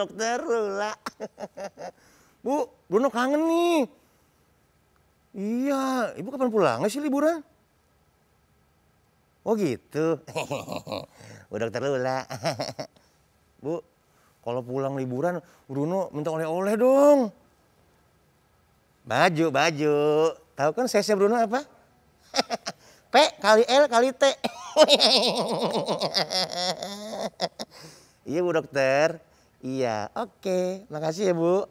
Dokter Lula. Bu, Bruno kangen nih. Iya, Ibu kapan pulangnya sih liburan? Oh gitu. Bu Dokter Lula. Bu, kalau pulang liburan Bruno minta oleh-oleh dong. Baju. Tahu kan size Bruno apa? P kali L kali T. Iya Bu Dokter. Iya, oke. Makasih ya Bu.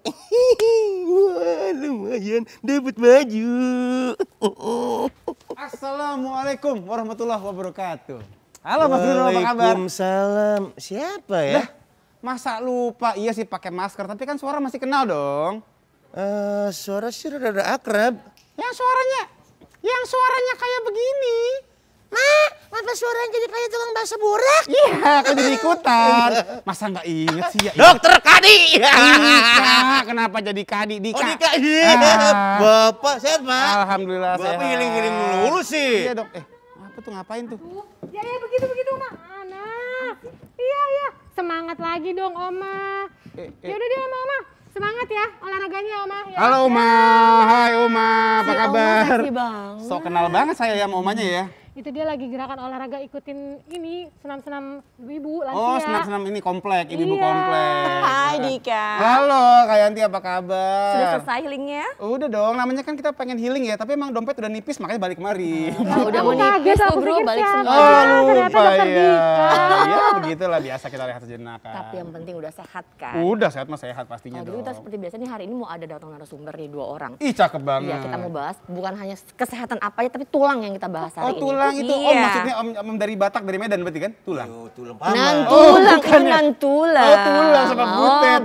Wah, lumayan dapat baju. Assalamualaikum warahmatullahi wabarakatuh. Halo Mas Bruno, apa kabar? Waalaikumsalam. Siapa ya? Lah, masa lupa? Iya sih pakai masker, tapi kan suara masih kenal dong. Suara sih rada akrab. Yang suaranya kayak begini. Apa suaranya jadi kayak tukang bakso borak? Iya, kan jadi ikutan. Masa nggak inget sih ya? Dokter Kadi. Dika, kenapa jadi Kadi? Dika. Oh Dika, iya. Bapak sehat Pak? Alhamdulillah sehat. Bapak giling-giling dulu sih. Iya dok. Apa tuh ngapain tuh? Ya begitu Oma. Iya. Semangat lagi dong Oma. Yaudah deh Oma. Semangat ya olahraganya Oma. Ya, halo Oma, hai Oma, apa kabar? Oma seksi banget. So kenal banget saya ya sama Omanya ya. Itu dia lagi gerakan olahraga ikutin ini senam-senam ibu lansia. Oh senam-senam ini komplek, ibu-ibu komplek. Hai Dika. Halo Kak Yanti, apa kabar? Sudah selesai healingnya? Udah dong, namanya kan kita pengen healing ya, tapi emang dompet udah nipis makanya balik kemari. Udah mau nipis tuh bro, balik semua. Oh ternyata lupa Dokter ya. Dika. Ya begitulah biasa kita rehat sejenak kan. Tapi yang penting udah sehat kan? Udah sehat mas sehat pastinya Kalau dong. dulu kita seperti biasa nih hari ini mau ada datang narasumber nih 2 orang. Ih cakep banget. Iya kita mau bahas bukan hanya kesehatan apa ya, tapi tulang yang kita bahas hari ini. Oh tulang itu, Iya. oh maksudnya om dari Batak, dari Medan berarti kan? Tulang? Tulang Nantulang, itu nantulang. Oh tulang sama butet.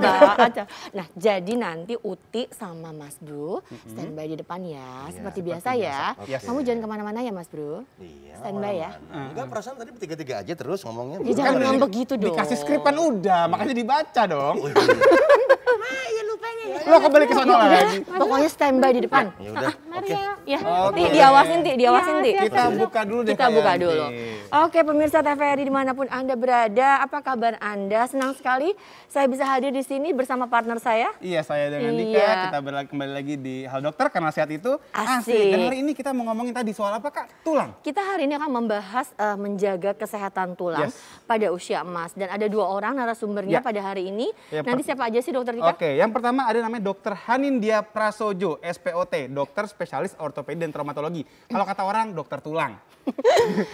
Nah jadi nanti Uti sama Mas Bro standby di depan ya, seperti biasa ya. Yes. Kamu jangan kemana-mana ya Mas Bro. Iya. Standby ya. Enggak, perasaan tadi bertiga-tiga aja terus ngomongnya. Ya jangan ngambek gitu dong. Dikasih skrip kan udah, makanya dibaca dong. Iya lupanya. Lo kembali ke sana lagi. Pokoknya standby di depan. Ya udah. Mari ya. Ya, Oke. Ti, diawasin Ti. Kita buka dulu deh. Kita Kak buka Yanti. dulu. Oke pemirsa TVRI dimanapun Anda berada, apa kabar Anda? Senang sekali saya bisa hadir di sini bersama partner saya. Iya, saya dengan Dika, Iya. kita kembali lagi di Halo Dokter karena sehat itu Asik. Dan hari ini kita mau ngomongin tadi soal apa Kak? Tulang. Kita hari ini akan membahas menjaga kesehatan tulang Yes. pada usia emas. Dan ada 2 orang narasumbernya Ya. pada hari ini. Ya, Nanti siapa aja sih Dokter Dika? Oke, yang pertama ada namanya Dokter Hanindya Prasojo, SPOT, dokter spesialis ortopedi dan traumatologi. Kalau kata orang dokter tulang.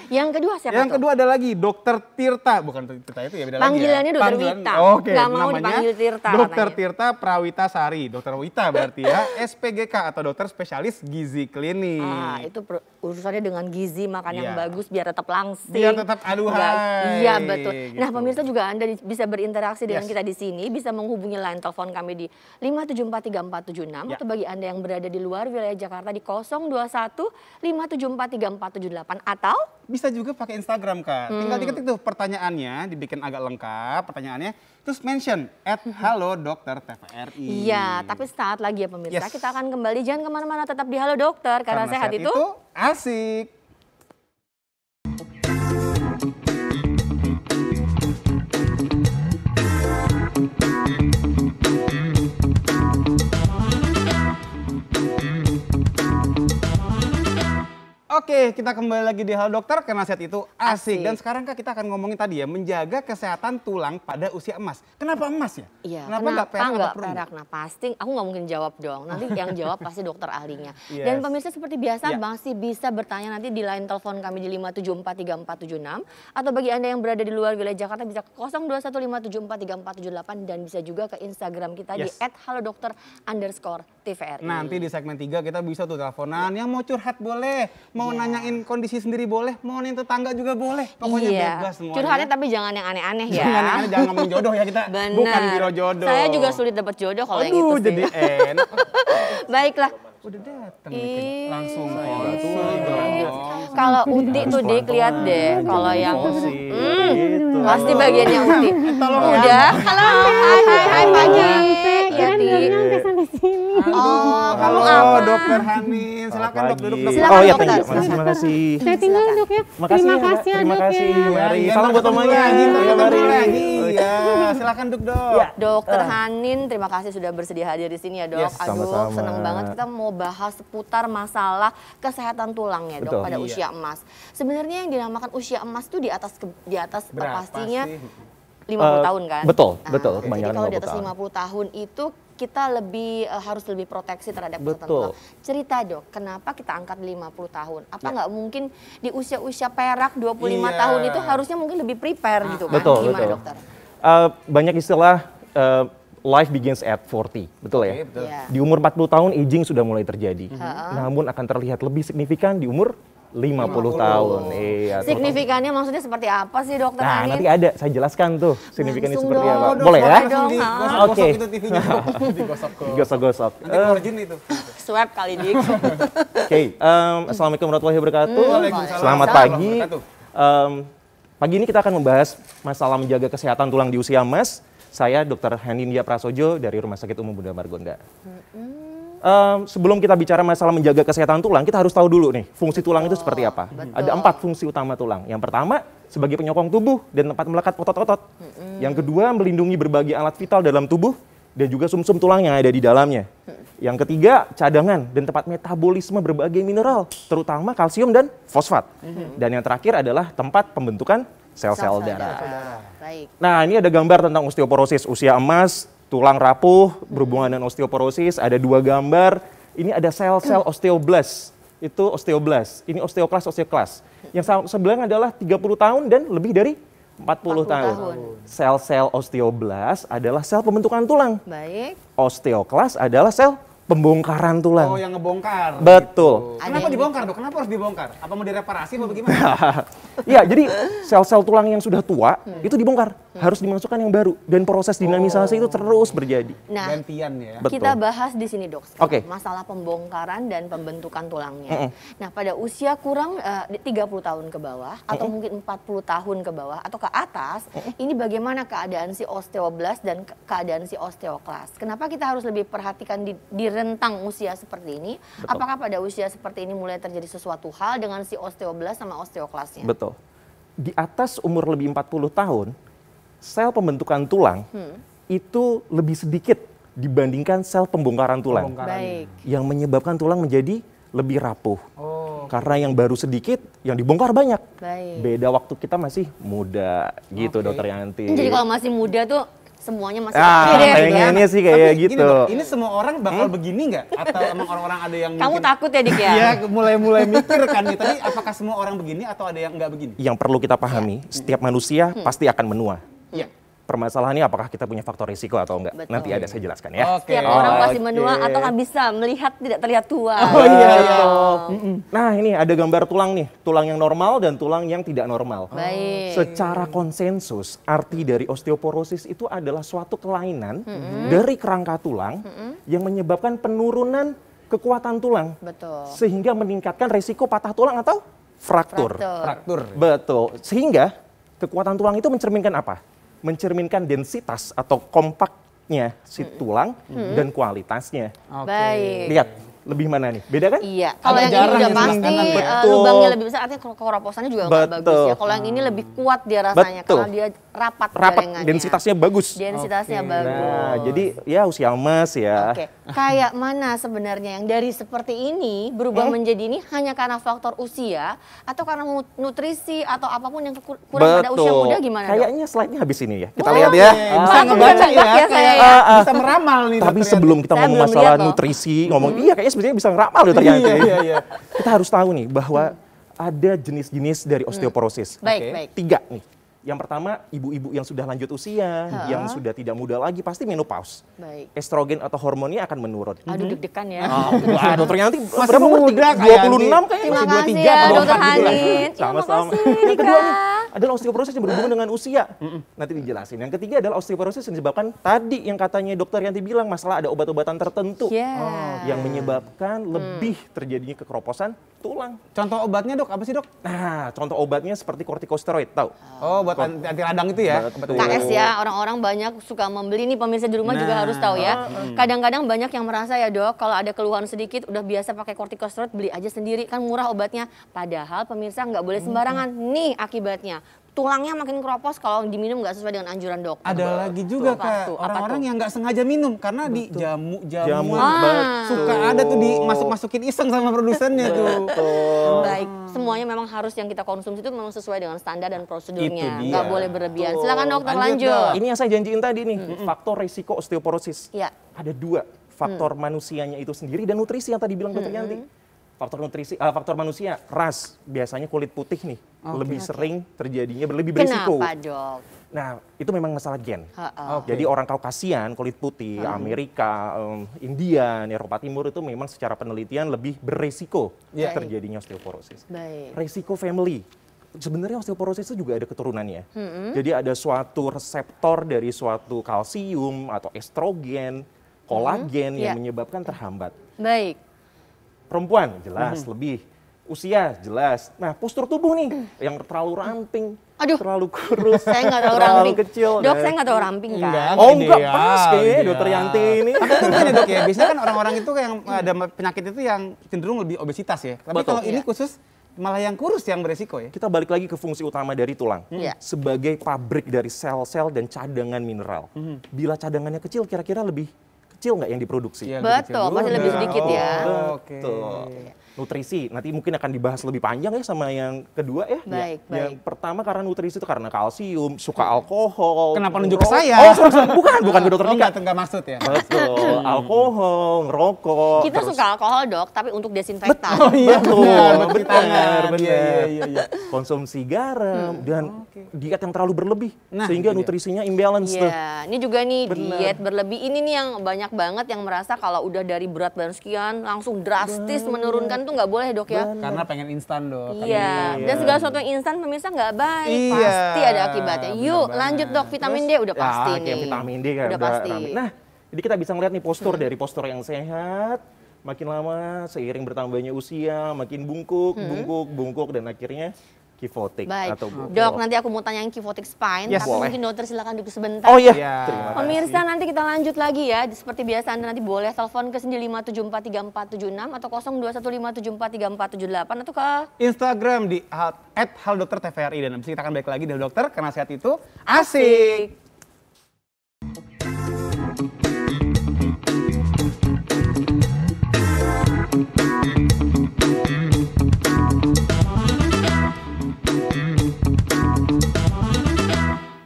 Yang kedua siapa Yang tuh? kedua ada lagi Dokter Tirta, bukan Tirta itu ya beda lagi ya. Panggilannya Dokter Panggilan- Wita. Oke, Nggak mau namanya dipanggil Tirta Dokter katanya. Tirta Prawita Sari, Dokter Wita berarti ya, SPGK atau dokter spesialis gizi klinik. Ah, itu urusannya dengan gizi, makan yang Iya. bagus biar tetap langsing. Biar tetap aduhai. Iya betul. Nah Gitu. pemirsa juga Anda bisa berinteraksi dengan Yes. kita di sini, bisa menghubungi line telepon kami di 5743476 Ya. atau bagi Anda yang berada di luar wilayah Jakarta di 021 5743478 atau Bisa juga pakai Instagram Kak. Tinggal diketik tuh pertanyaannya, dibikin agak lengkap pertanyaannya. Terus mention @halo_dokter_tvri. iya, tapi saat lagi ya pemirsa, Yes. kita akan kembali jangan kemana-mana, tetap di Halo Dokter karena sehat itu asik. Oke, kita kembali lagi di Halo Dokter karena sehat itu asik. Asik. Dan sekarang Kak kita akan ngomongin tadi ya, menjaga kesehatan tulang pada usia emas. Kenapa emas ya? Iya, Kenapa nggak perak atau nggak perunggu? perak? Nah pasti, aku nggak mungkin jawab dong. Nanti yang jawab pasti dokter ahlinya. Yes. Dan pemirsa seperti biasa Ya. masih bisa bertanya nanti di line telepon kami di 5743476 atau bagi Anda yang berada di luar wilayah Jakarta bisa ke 0215743478 dan bisa juga ke Instagram kita Yes. di @haloDokter_TVRI. Nanti di segmen 3 kita bisa tuh teleponan, yang mau curhat boleh, mau Iya. nanyain kondisi sendiri boleh, mau nanyain tetangga juga boleh. Pokoknya iya. bebas semuanya. Curhatnya tapi jangan yang aneh-aneh ya. Jangan aneh, jangan ngomong jodoh ya kita. Benar. Bukan biro jodoh. Saya juga sulit dapat jodoh kalau yang Aduh, itu sih. jadi enak. Baiklah. Udah datang Ih, langsung Kalau Uti tuh Dik, lihat deh. Kalau yang gitu. pasti bagiannya Uti. Tolong Udah. Halo, hai pagi. Kirain Yati. belum nyampe sampai sini. Oh, Halo, apa? Dokter Hanin. Silakan dok, duduk. Silakan, Oh iya, dokter. thank you. Makasih. Saya tinggal dok ya. Makasih Terima ya, Mbak. kasih ya Terima dok kasih. ya. Mari. Iya, Salam buat ketemu omanya. lagi, Iya, ketemu mari. lagi. Iya, silakan dok. Dokter Hanin, terima kasih sudah bersedia hadir di sini ya dok. Yes, Aduh, sama-sama. senang banget kita mau bahas seputar masalah kesehatan tulang ya dok Betul. pada Iya. usia emas. Sebenarnya yang dinamakan usia emas itu di atas Berapa pastinya sih? 50 tahun kan? betul, Nah, betul. Jadi Kebanyakan kalau di 50 atas tahun. 50 tahun itu kita harus lebih proteksi terhadap kesehatan Betul. tulang. Cerita dok, kenapa kita angkat 50 tahun? Apa nggak mungkin di usia-usia perak 25 Iya. tahun itu harusnya mungkin lebih prepare gitu kan? Betul, Gimana betul. dokter? Banyak istilah life begins at 40, betul ya? Oke, betul. Iya. Di umur 40 tahun aging sudah mulai terjadi. Namun akan terlihat lebih signifikan di umur 50 tahun. Iya. tuh. Signifikannya maksudnya seperti apa sih dokter Nah, Hanin? nanti ada saya jelaskan tuh signifikannya Langsung seperti dong. apa. Dok, Boleh ya? boleh dong. Digosok-gosok Oke. itu TV-nya. Digosok-gosok. Gosok-gosok. Nanti collagen itu. Swab kali dik. Oke, assalamualaikum warahmatullahi wabarakatuh. Waalaikumsalam. Selamat Waalaikumsalam pagi. warahmatullahi Pagi ini kita akan membahas masalah menjaga kesehatan tulang di usia emas. Saya Dr. Hanindya Prasojo dari Rumah Sakit Umum Bunda Margonda. Sebelum kita bicara masalah menjaga kesehatan tulang, kita harus tahu dulu nih fungsi tulang itu seperti apa. Ada 4 fungsi utama tulang. Yang pertama sebagai penyokong tubuh dan tempat melekat otot-otot. Yang kedua melindungi berbagai alat vital dalam tubuh dan juga sumsum tulang yang ada di dalamnya. Yang ketiga cadangan dan tempat metabolisme berbagai mineral, terutama kalsium dan fosfat. Dan yang terakhir adalah tempat pembentukan sel-sel darah. Baik. Nah, ini ada gambar tentang osteoporosis usia emas, tulang rapuh, berhubungan dengan osteoporosis. Ada 2 gambar. Ini ada sel-sel osteoblast. Itu osteoblast. Ini osteoklas. Yang sebelahnya adalah 30 tahun dan lebih dari 40 tahun. Sel-sel osteoblast adalah sel pembentukan tulang. Baik. Osteoklas adalah sel pembongkaran tulang. Oh, yang ngebongkar. Betul. Kenapa dibongkar dok? Kenapa harus dibongkar? Apa mau direparasi atau bagaimana? Iya, jadi sel-sel tulang yang sudah tua itu dibongkar, harus dimasukkan yang baru dan proses dinamisasi itu terus berjadi. Nah, Gantian ya. Betul. kita bahas di sini dok. sekarang, Oke. Masalah pembongkaran dan pembentukan tulangnya. Nah, pada usia kurang 30 tahun ke bawah atau mungkin 40 tahun ke bawah atau ke atas, ini bagaimana keadaan si osteoblast dan keadaan si osteoklas? Kenapa kita harus lebih perhatikan di rentang usia seperti ini? Betul. Apakah pada usia seperti ini mulai terjadi sesuatu hal dengan si osteoblast sama osteoklasnya? Betul. Di atas umur lebih 40 tahun, sel pembentukan tulang itu lebih sedikit dibandingkan sel pembongkaran tulang. Baik. Yang menyebabkan tulang menjadi lebih rapuh. Oh. Karena yang baru sedikit, yang dibongkar banyak. Baik. Beda waktu kita masih muda gitu, Oke. Dokter Yanti. Jadi kalau masih muda tuh semuanya masih Ah, oke deh, gitu ya. pengennya sih kayak Tapi gitu. gini, Dok, ini semua orang bakal begini nggak? Atau emang orang-orang ada yang Kamu mungkin- takut ya Dik ya? Iya, mulai mikir kan nih. Tapi apakah semua orang begini atau ada yang nggak begini? Yang perlu kita pahami, setiap manusia pasti akan menua. Iya. Permasalahannya apakah kita punya faktor risiko atau enggak? Betul. Nanti ada saya jelaskan ya. Oke. Setiap orang pasti Oke. menua atau nggak bisa melihat tidak terlihat tua. Oh iya, iya. Nah ini ada gambar tulang nih, tulang yang normal dan tulang yang tidak normal. Baik. Secara konsensus, arti dari osteoporosis itu adalah suatu kelainan dari kerangka tulang yang menyebabkan penurunan kekuatan tulang. Betul. Sehingga meningkatkan resiko patah tulang atau fraktur. Fraktur. Betul. Sehingga kekuatan tulang itu mencerminkan apa? Mencerminkan densitas atau kompaknya si tulang dan kualitasnya. Oke. Baik. Lihat, lebih mana nih? Beda kan? Iya, kalau Agak yang ini jarang udah yang sebelah pasti kanan, betul. lubangnya lebih besar, artinya keroposannya juga nggak Betul. bagus ya. Kalau yang ini lebih kuat dia rasanya, Betul. karena dia rapat Rapat, jaringannya. densitasnya bagus. Densitasnya Oke. bagus. Nah, jadi ya usia emas ya. Oke, kayak mana sebenarnya yang dari seperti ini berubah menjadi ini hanya karena faktor usia atau karena nutrisi atau apapun yang kurang pada usia muda gimana dok? Kayaknya slide-nya habis ini ya. Kita Wah, lihat ya. Oke, bisa Aku ngebaca udah nebak ya saya ya. Bisa meramal nih. Tapi Dr. sebelum kita Saya ngomong belum masalah lihat loh. nutrisi, ngomong iya kayaknya sebenarnya bisa ngeramal loh ternyata. Iya, iya. Kita harus tahu nih bahwa ada jenis-jenis dari osteoporosis. Baik, Oke. baik. 3 nih. Yang pertama, ibu-ibu yang sudah lanjut usia, yang sudah tidak muda lagi pasti menopause. Baik. Estrogen atau hormonnya akan menurun. Aduh deg-degan ya. Wah, dokter Yanti Masih berapa umur? muda, Kak 26 kayaknya. Terima Masih kasih 23 ya apa dokter 24 gitu lah. Hanin. Sama-sama. Terima kasih Dika. adalah osteoporosis yang berhubungan dengan usia. Nanti dijelasin. Yang ketiga adalah osteoporosis yang disebabkan tadi yang katanya dokter Yanti bilang masalah ada obat-obatan tertentu yang menyebabkan lebih terjadinya kekeroposan tulang. Contoh obatnya dok, apa sih dok? Nah, contoh obatnya seperti kortikosteroid, tahu? Oh, buat anti radang itu ya? Betul. KS ya, orang-orang banyak suka membeli nih, pemirsa di rumah juga harus tahu ya. Kadang-kadang banyak yang merasa ya dok, kalau ada keluhan sedikit udah biasa pakai kortikosteroid, beli aja sendiri, kan murah obatnya. Padahal pemirsa nggak boleh sembarangan. Nih akibatnya, tulangnya makin keropos kalau diminum nggak sesuai dengan anjuran dokter. Ada lagi juga Kak, orang-orang yang nggak sengaja minum karena di jamu suka ada tuh dimasuk-masukin iseng sama produsennya tuh. Baik, semuanya memang harus yang kita konsumsi itu memang sesuai dengan standar dan prosedurnya. Itu dia. Nggak boleh berlebihan. Silakan dokter Lanjut, lanjut. Ini yang saya janjiin tadi nih, faktor risiko osteoporosis. Iya. Ada 2, faktor manusianya itu sendiri dan nutrisi yang tadi bilang dokter Yanti. Faktor manusia, ras, biasanya kulit putih nih, lebih sering terjadinya, lebih berisiko. Kenapa dok? Nah, itu memang masalah gen. Ha-ha. Jadi orang Kaukasian, kulit putih, Amerika, India, Eropa Timur itu memang secara penelitian lebih berisiko terjadinya osteoporosis. Baik. Risiko family. Sebenarnya osteoporosis itu juga ada keturunannya. Jadi ada suatu reseptor dari suatu kalsium atau estrogen, kolagen yang menyebabkan terhambat. Baik. Perempuan jelas lebih, usia jelas. Nah, postur tubuh nih yang terlalu ramping, Aduh. terlalu kurus, Saya nggak tahu ramping. kecil. Dok, dan- saya nggak tahu ramping kan. Oh enggak, Ideal, pas kayaknya ideal. dokter Yanti ini. Tapi kan dok ya, biasanya kan orang-orang itu yang ada penyakit itu yang cenderung lebih obesitas ya. Tapi Betul. kalau ini khusus malah yang kurus yang beresiko ya. Kita balik lagi ke fungsi utama dari tulang. Iya. Sebagai pabrik dari sel-sel dan cadangan mineral. Bila cadangannya kecil, kira-kira lebih kecil nggak yang diproduksi? Iya, Betul, pasti lebih sedikit ya. Oke. Betul. Nutrisi, nanti mungkin akan dibahas lebih panjang ya sama yang kedua ya. Baik, Yang baik. pertama karena nutrisi itu karena kalsium, suka alkohol. Kenapa nunjuk ke ngerokok. saya? Oh, sorry. bukan ke dokter Dika. Enggak maksud ya. Betul, alkohol, ngerokok. Kita terus- suka alkohol dok, tapi untuk desinfektan. Oh iya, Betul, benar, buat cuci benar, tangan. benar. Iya. Konsumsi garam dan diet yang terlalu berlebih Nah, sehingga itu dia. nutrisinya imbalance tuh. Iya, ini juga nih Benar. diet berlebih ini nih yang banyak banget yang merasa kalau udah dari berat badan sekian langsung drastis menurunkan tuh nggak boleh dok ya. Karena pengen instan dok. Iya, dan segala sesuatu yang instan pemirsa nggak baik, Iya, pasti ada akibatnya. benar Yuk banget. lanjut dok, vitamin D udah pasti Ya, nih. kayak vitamin D kan udah pasti. rame. Nah, jadi kita bisa ngeliat nih postur dari postur yang sehat, makin lama seiring bertambahnya usia, makin bungkuk dan akhirnya kifotik Baik, atau bungkuk. dok nanti aku mau tanyain kyphotic spine, Yes, tapi boleh. mungkin dokter silakan duduk sebentar. Oh iya, Iya. terima kasih. Pemirsa nanti kita lanjut lagi ya, seperti biasa Anda nanti boleh telepon ke 957434476 atau 0215743478 atau ke Instagram di @haldoktertvri dan abis kita akan balik lagi dari dokter karena sehat itu asik.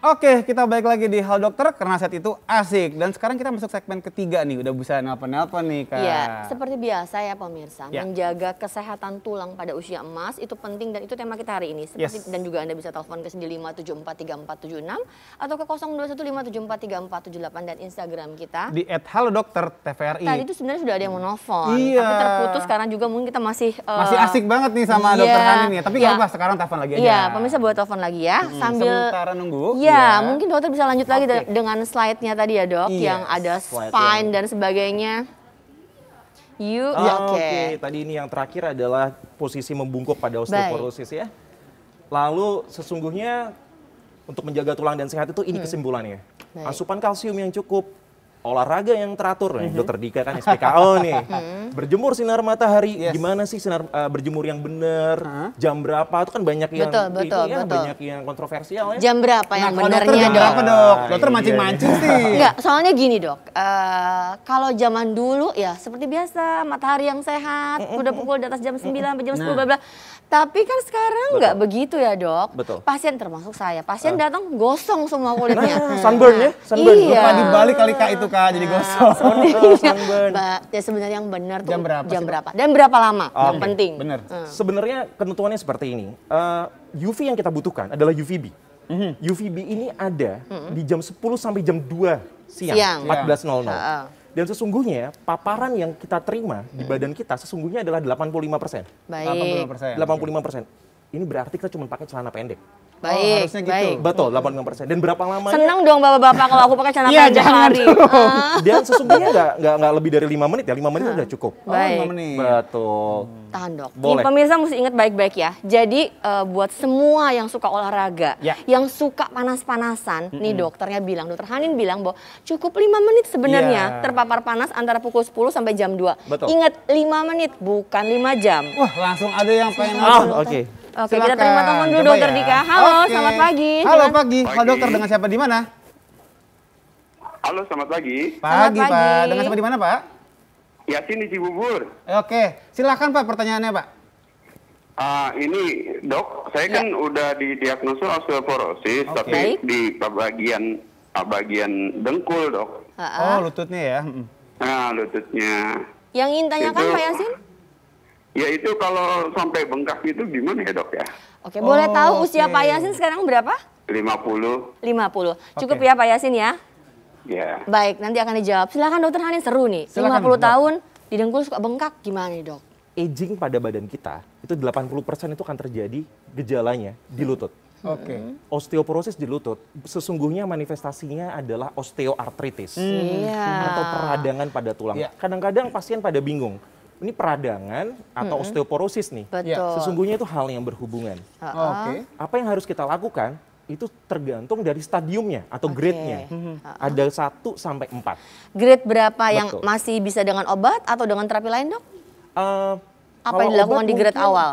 Oke, kita balik lagi di Hal Dokter karena saat itu asik. Dan sekarang kita masuk segmen ketiga nih, udah bisa nelpon-nelpon nih Kak. Iya, seperti biasa ya pemirsa, Ya. menjaga kesehatan tulang pada usia emas itu penting dan itu tema kita hari ini. Seperti, Yes. Dan juga Anda bisa telepon ke 957434476 atau ke 0215743478 dan Instagram kita. Di @haldoktertvri. Tadi itu sebenarnya sudah ada yang mau nelfon, Iya. tapi terputus karena juga mungkin kita masih Masih asik banget nih sama iya, dokter Hanin ya. Tapi nggak iya. apa-apa, sekarang telepon lagi aja. Iya, pemirsa boleh telepon lagi ya sambil sementara nunggu. Iya, mungkin dokter bisa lanjut lagi Oke. dengan slide-nya tadi ya dok, Iya, yang ada slide spine yang- dan sebagainya. Yuk, Oh, oke. Tadi ini yang terakhir adalah posisi membungkuk pada osteoporosis ya. Lalu sesungguhnya untuk menjaga tulang dan sehat itu ini kesimpulannya. Baik. Asupan kalsium yang cukup, olahraga yang teratur. Nih, Dokter Dika kan SPKO nih. Berjemur sinar matahari, Yes. gimana sih sinar berjemur yang benar? Jam berapa? Itu kan banyak yang Betul, ini ya, betul. banyak yang kontroversial ya. Jam berapa yang Nah, kalau dokter benernya jam dok? berapa dok? Nah, Dokter ini mancing-mancing dia. sih. Enggak, soalnya gini dok, kalau zaman dulu ya seperti biasa matahari yang sehat, udah pukul di atas jam 9 sampai jam 10 bla bla. Tapi kan sekarang nggak begitu ya dok. Betul. Pasien termasuk saya, pasien datang gosong semua kulitnya. Nah, sunburn ya, sunburn. Iya. Lupa dibalik kali Kak itu Kak, jadi gosong. sunburn. Ya sebenarnya yang benar tuh Jam berapa sih, jam Dok? berapa dan berapa lama yang Oke, penting. bener. Sebenarnya ketentuannya seperti ini. UV yang kita butuhkan adalah UVB. UVB ini ada di jam 10 sampai jam 2 siang, Siang. 14.00. Heeh. Dan sesungguhnya paparan yang kita terima di badan kita sesungguhnya adalah 85%. Baik. 85%. 85%. Ini berarti kita cuma pakai celana pendek. Baik, harusnya gitu. baik. Betul, 85%. Dan berapa lamanya? Seneng dong bapak-bapak kalau aku pakai celana Iya, pendek jangan lari. Dan sesungguhnya nggak lebih dari 5 menit ya, 5 menit udah cukup. Oh, Baik. 5 menit. Betul. Tahan dok. Boleh. Nih pemirsa mesti ingat baik-baik ya. Jadi buat semua yang suka olahraga, Ya. yang suka panas-panasan, nih dokternya bilang, dokter Hanin bilang bahwa cukup 5 menit sebenarnya Iya. terpapar panas antara pukul 10 sampai jam 2. Betul. Ingat 5 menit bukan 5 jam. Wah, langsung ada yang pengen Oke. Oke, kita Silakan, terima telepon dulu coba dokter ya. Dika. Halo, Oke. selamat pagi. Halo Dengan- pagi. Halo dokter, dengan siapa di mana? Halo, selamat pagi. Pagi, pagi. Pak. Dengan siapa di mana, Pak? Yasin di Cibubur. Oke, silakan Pak pertanyaannya, Pak. Ini dok, saya kan udah didiagnosa osteoporosis, Oke. tapi Baik. di bagian dengkul dok. Ha-ha. Oh, lututnya ya. Nah, lututnya. Yang ingin tanyakan Itu- Pak Yasin? Ya itu kalau sampai bengkak itu gimana ya dok ya? Oke, boleh tahu usia oke. Pak Yasin sekarang berapa? 50, 50. Cukup Oke. ya Pak Yasin ya? ya. Baik, nanti akan dijawab. Silakan dokter Hanin, seru nih. Silakan, 50 Dok. tahun di dengkul suka bengkak, gimana nih dok? Aging pada badan kita itu 80% itu akan terjadi gejalanya di lutut. Oke. Osteoporosis di lutut sesungguhnya manifestasinya adalah osteoartritis Iya. atau peradangan pada tulang. Iya. Kadang-kadang pasien pada bingung. Ini peradangan atau osteoporosis nih. Betul. Sesungguhnya itu hal yang berhubungan. Oke. Apa yang harus kita lakukan itu tergantung dari stadiumnya atau Oke. grade-nya. Ada 1 sampai 4. Grade berapa yang Betul. masih bisa dengan obat atau dengan terapi lain dok? Apa Kalau yang dilakukan obat di grade mungkin awal?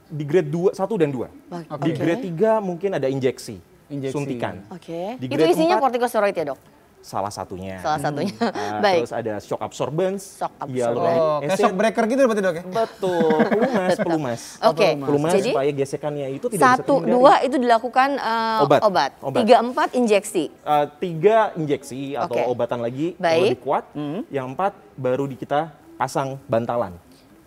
Di grade 1 dan 2. Oke. Di grade 3 mungkin ada injeksi, Injeksi. suntikan. Oke. Di Itu grade isinya 4, kortikosteroid ya dok? salah satunya. Salah satunya. Nah, Baik. Terus ada shock absorbance, Shock hyaluronic Oh, kayak acid. shock breaker gitu berarti dok ya? Betul, pelumas. Oke. Pelumas Jadi supaya gesekannya itu tidak bisa 1, terhindari. 2 itu dilakukan Obat. obat. Obat. 3, 4 injeksi. 3 injeksi atau Oke. obatan lagi yang Baik. lebih kuat. Yang 4 baru kita pasang bantalan.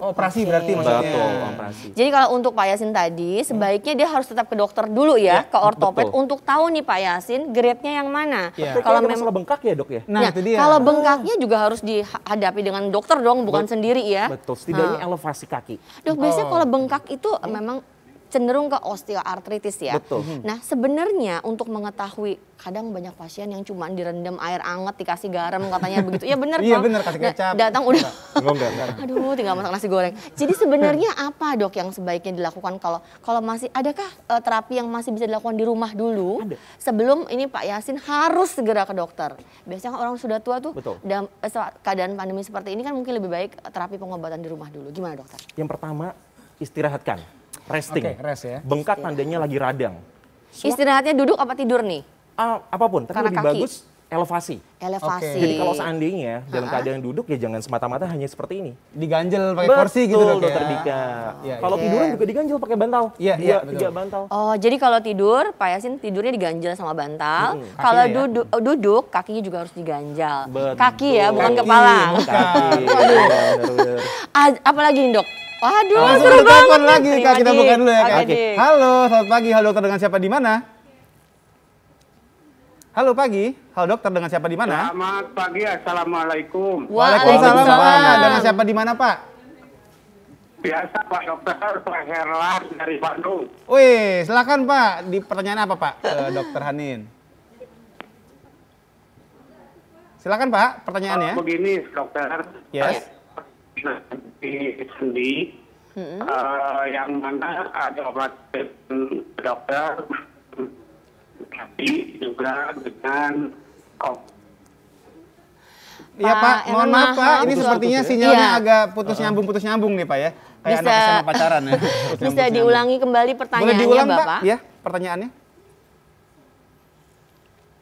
Oh, operasi berarti maksudnya. Betul, operasi. Jadi kalau untuk Pak Yasin tadi, sebaiknya dia harus tetap ke dokter dulu ya, ke ortoped betul. untuk tahu nih Pak Yasin grade-nya yang mana. Iya. Kalau Kalau masalah bengkak ya dok ya? Nah, Ya, itu dia. kalau bengkaknya juga harus dihadapi dengan dokter dong, bukan sendiri ya. Betul, setidaknya elevasi kaki. Dok, biasanya kalau bengkak itu memang cenderung ke osteoartritis ya. Betul. Nah, sebenarnya untuk mengetahui, kadang banyak pasien yang cuma direndam air anget dikasih garam katanya begitu. Ya benar Iya, Bang. benar, kasih Nah, kecap. datang udah Enggak. aduh tinggal masak nasi goreng. Jadi sebenarnya apa dok yang sebaiknya dilakukan kalau masih adakah terapi yang masih bisa dilakukan di rumah dulu Ada. sebelum ini Pak Yasin harus segera ke dokter. Biasanya orang sudah tua tuh Betul. dalam keadaan pandemi seperti ini kan mungkin lebih baik terapi pengobatan di rumah dulu. Gimana dokter? Yang pertama, istirahatkan. Resting. Oke, rest ya. Bengkak tandanya lagi radang. Istirahatnya duduk apa tidur nih? Apapun, tapi Karena lebih kaki. bagus elevasi. Elevasi. Oke. Jadi kalau seandainya dalam keadaan duduk ya jangan semata-mata hanya seperti ini. Diganjel pakai kursi gitu dok ya. Dokter Dika. Iya, Kalau iya. tiduran juga diganjel pakai bantal. Iya, iya, betul. 3 bantal. Oh, jadi kalau tidur, Pak Yasin tidurnya diganjal sama bantal. Kakinya Kalau ya? duduk, kakinya juga harus diganjal. Betul. Kaki ya, bukan Kaki, kepala. bukan. Kaki. Bener-bener. Apalagi nih dok? Waduh, Langsung seru ada telepon banget. lagi Terima, Kak, kita Dik. buka dulu ya Kak. Oke, Dik. Halo, selamat pagi. Halo dokter, dengan siapa di mana? Halo pagi. Halo dokter, dengan siapa di mana? Selamat pagi, assalamualaikum. Waalaikumsalam Pak. Waalaikumsalam. Dengan siapa di mana Pak? Biasa Pak Dokter, Pak Herlan dari Bandung. Wih, silakan Pak. Di pertanyaan apa Pak? Dokter Hanin. Silakan Pak, pertanyaannya. Begini dokter. Yes. Di sendi, yang mana ada obat dokter, tapi juga dengan Iya Pak, Pak, mohon emang maaf Pak. mahal Ini tuh. sepertinya Putus ya? sinyalnya Iya. agak putus nyambung nih Pak ya. Kayak anak SMA pacaran ya. Putus Bisa nyambung. diulangi kembali Boleh pertanyaannya diulang Bapak? Pak? Ya, pertanyaannya.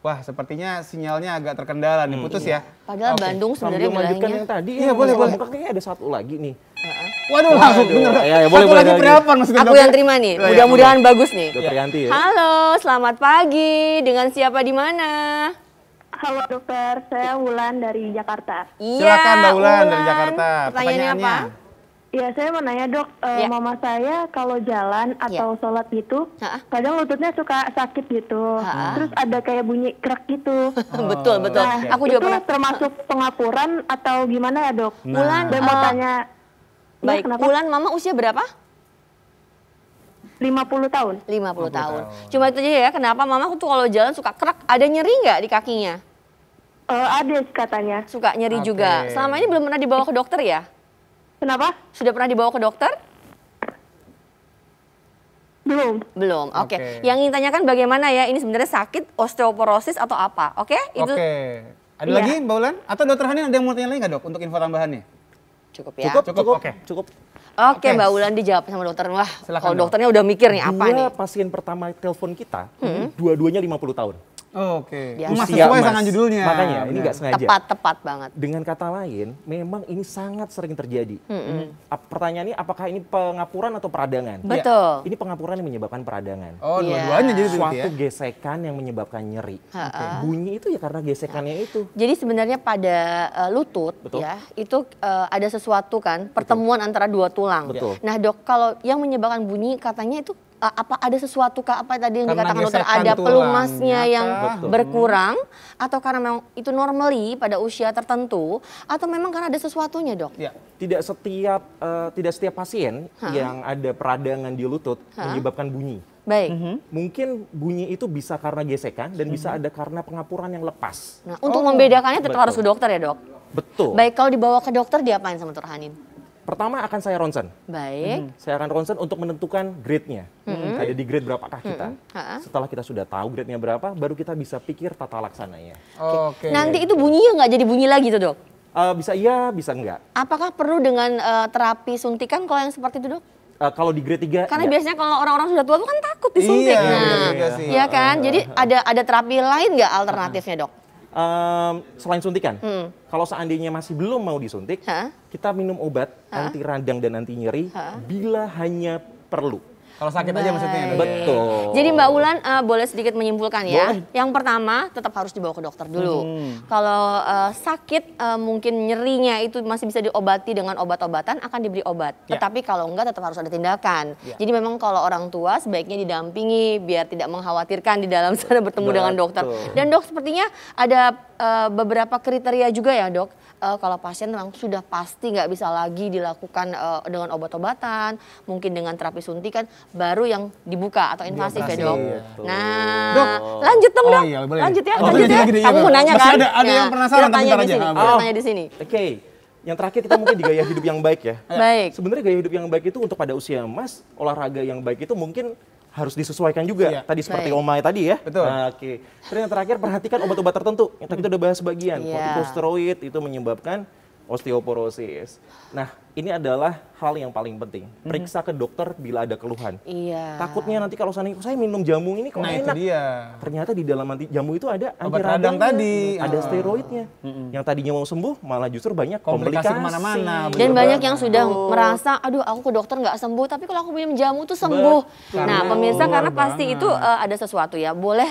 Wah, sepertinya sinyalnya agak terkendala nih, putus ya. Padahal Oke. Bandung sebenarnya Sambil melanjutkan wilayahnya. yang tadi. Iya, boleh, masalah boleh. bengkak kayaknya ada satu lagi nih. Waduh, langsung bener. Iya, iya, boleh, Satu boleh lagi lagi. priapan maksudnya. Aku Dok, yang ya? terima nih. Iya, iya, Mudah-mudahan bagus nih. Dokter Yanti ya. Halo, selamat pagi. Dengan siapa di mana? Halo dokter, saya Wulan dari Jakarta. Iya, Silakan Mbak Wulan dari Ulan. Jakarta. Pertanyaannya apa? Ya saya mau nanya dok, Ya. mama saya kalau jalan atau sholat gitu, Ha-ha. kadang lututnya suka sakit gitu. Ha-ha. Terus ada kayak bunyi krek gitu. Betul, betul. Nah, Aku juga itu pernah. termasuk pengapuran atau gimana ya dok? Wulan, Dan mau tanya, ya, baik. kenapa? Wulan, mama usia berapa? 50 tahun. 50 tahun. Cuma itu aja ya, kenapa mama tuh kalau jalan suka kerak, ada nyeri nggak di kakinya? Ada katanya. Suka nyeri juga. Selama ini belum pernah dibawa ke dokter ya? Kenapa? Sudah pernah dibawa ke dokter? Belum. Belum, oke. Yang ingin tanyakan bagaimana ya, ini sebenarnya sakit osteoporosis atau apa, oke? Itu Ada lagi Mbak Ulan? Atau dokter Hanin ada yang mau tanya lagi nggak dok untuk info tambahannya? cukup ya? Cukup. Oke, Mbak Ulan dijawab sama dokter. Wah, Silakan, kalau Dok. dokternya udah mikir nih apa nih? Pasien pertama telepon kita, dua-duanya 50 tahun. Oke. Ya. Mas Usia sesuai emas. dengan judulnya. Makanya ini nggak sengaja. Tepat banget. Dengan kata lain, memang ini sangat sering terjadi. Pertanyaannya, apakah ini pengapuran atau peradangan? Betul. Ini pengapuran yang menyebabkan peradangan. Oh, Iya. dua-duanya jadi begitu ya. Suatu gesekan yang menyebabkan nyeri. Bunyi itu ya karena gesekannya itu. Jadi sebenarnya pada lutut Betul. ya itu ada sesuatu kan pertemuan antara dua tulang. Betul. Nah dok, kalau yang menyebabkan bunyi katanya itu apa ada sesuatu kah apa tadi yang Karena dikatakan dokter gesekan ada tulang, pelumasnya ya yang kah? Betul. berkurang atau karena memang itu normally pada usia tertentu atau memang karena ada sesuatunya dok? Ya. Tidak setiap pasien yang ada peradangan di lutut menyebabkan bunyi. Baik. Mungkin bunyi itu bisa karena gesekan dan bisa ada karena pengapuran yang lepas. Nah untuk membedakannya tetap betul. harus ke dokter ya dok? Betul. Baik, kalau dibawa ke dokter diapain sama dokter Hanin? Pertama akan saya ronsen. Baik. Saya akan ronsen untuk menentukan grade-nya. Ada di grade berapakah kita. Setelah kita sudah tahu grade-nya berapa, baru kita bisa pikir tata laksananya. Oke. Nanti itu bunyinya nggak jadi bunyi lagi tuh dok? Bisa iya, bisa enggak. Apakah perlu dengan terapi suntikan kalau yang seperti itu dok? Kalau di grade 3, Karena biasanya kalau orang-orang sudah tua tuh kan takut disuntik. Iya, Nah, benar juga sih. iya kan? Jadi ada terapi lain nggak alternatifnya dok? selain suntikan, kalau seandainya masih belum mau disuntik, kita minum obat anti radang dan anti nyeri bila hanya perlu. Kalau sakit aja maksudnya. Dok? Betul. Jadi Mbak Ulan boleh sedikit menyimpulkan ya. Boleh. Yang pertama tetap harus dibawa ke dokter dulu. Kalau sakit mungkin nyerinya itu masih bisa diobati dengan obat-obatan akan diberi obat. Ya. Tetapi kalau enggak tetap harus ada tindakan. Ya. Jadi memang kalau orang tua sebaiknya didampingi biar tidak mengkhawatirkan di dalam sana bertemu dengan dokter. Dan dok sepertinya ada beberapa kriteria juga ya dok. Kalau pasien memang sudah pasti nggak bisa lagi dilakukan dengan obat-obatan, mungkin dengan terapi suntikan, baru yang dibuka atau invasif ya dok. Nah, Dok. lanjut dong dok. Oh, iya, boleh. Lanjut ya, Oh, lanjut ya. gini, Kamu mau nanya masih kan? ada yang penasaran, kita tapi tanya ntar di aja. sini. Ah, Kita boleh. tanya di sini. Oke. Yang terakhir kita mungkin di gaya hidup yang baik ya. Baik. Sebenarnya gaya hidup yang baik itu untuk pada usia emas, olahraga yang baik itu mungkin harus disesuaikan juga. Iya. Tadi seperti Baik. Omai tadi ya. Betul. Nah, oke. Terus yang terakhir perhatikan obat-obat tertentu. Yang tadi kita udah bahas sebagian. Iya. Kortikosteroid itu menyebabkan osteoporosis. Nah, ini adalah hal yang paling penting. Periksa ke dokter bila ada keluhan. Iya. Takutnya nanti kalau saya minum jamu ini kok Nah itu enak. dia. Ternyata di dalam jamu itu ada Obat anti radang radangnya, tadi. ada steroidnya. Yang tadinya mau sembuh malah justru banyak Komplikasi komplikasi. kemana-mana. Dan Betul banyak banget. yang sudah merasa, aduh aku ke dokter nggak sembuh, tapi kalau aku minum jamu tuh sembuh. Nah pemirsa Betul karena pasti banget. itu ada sesuatu ya, boleh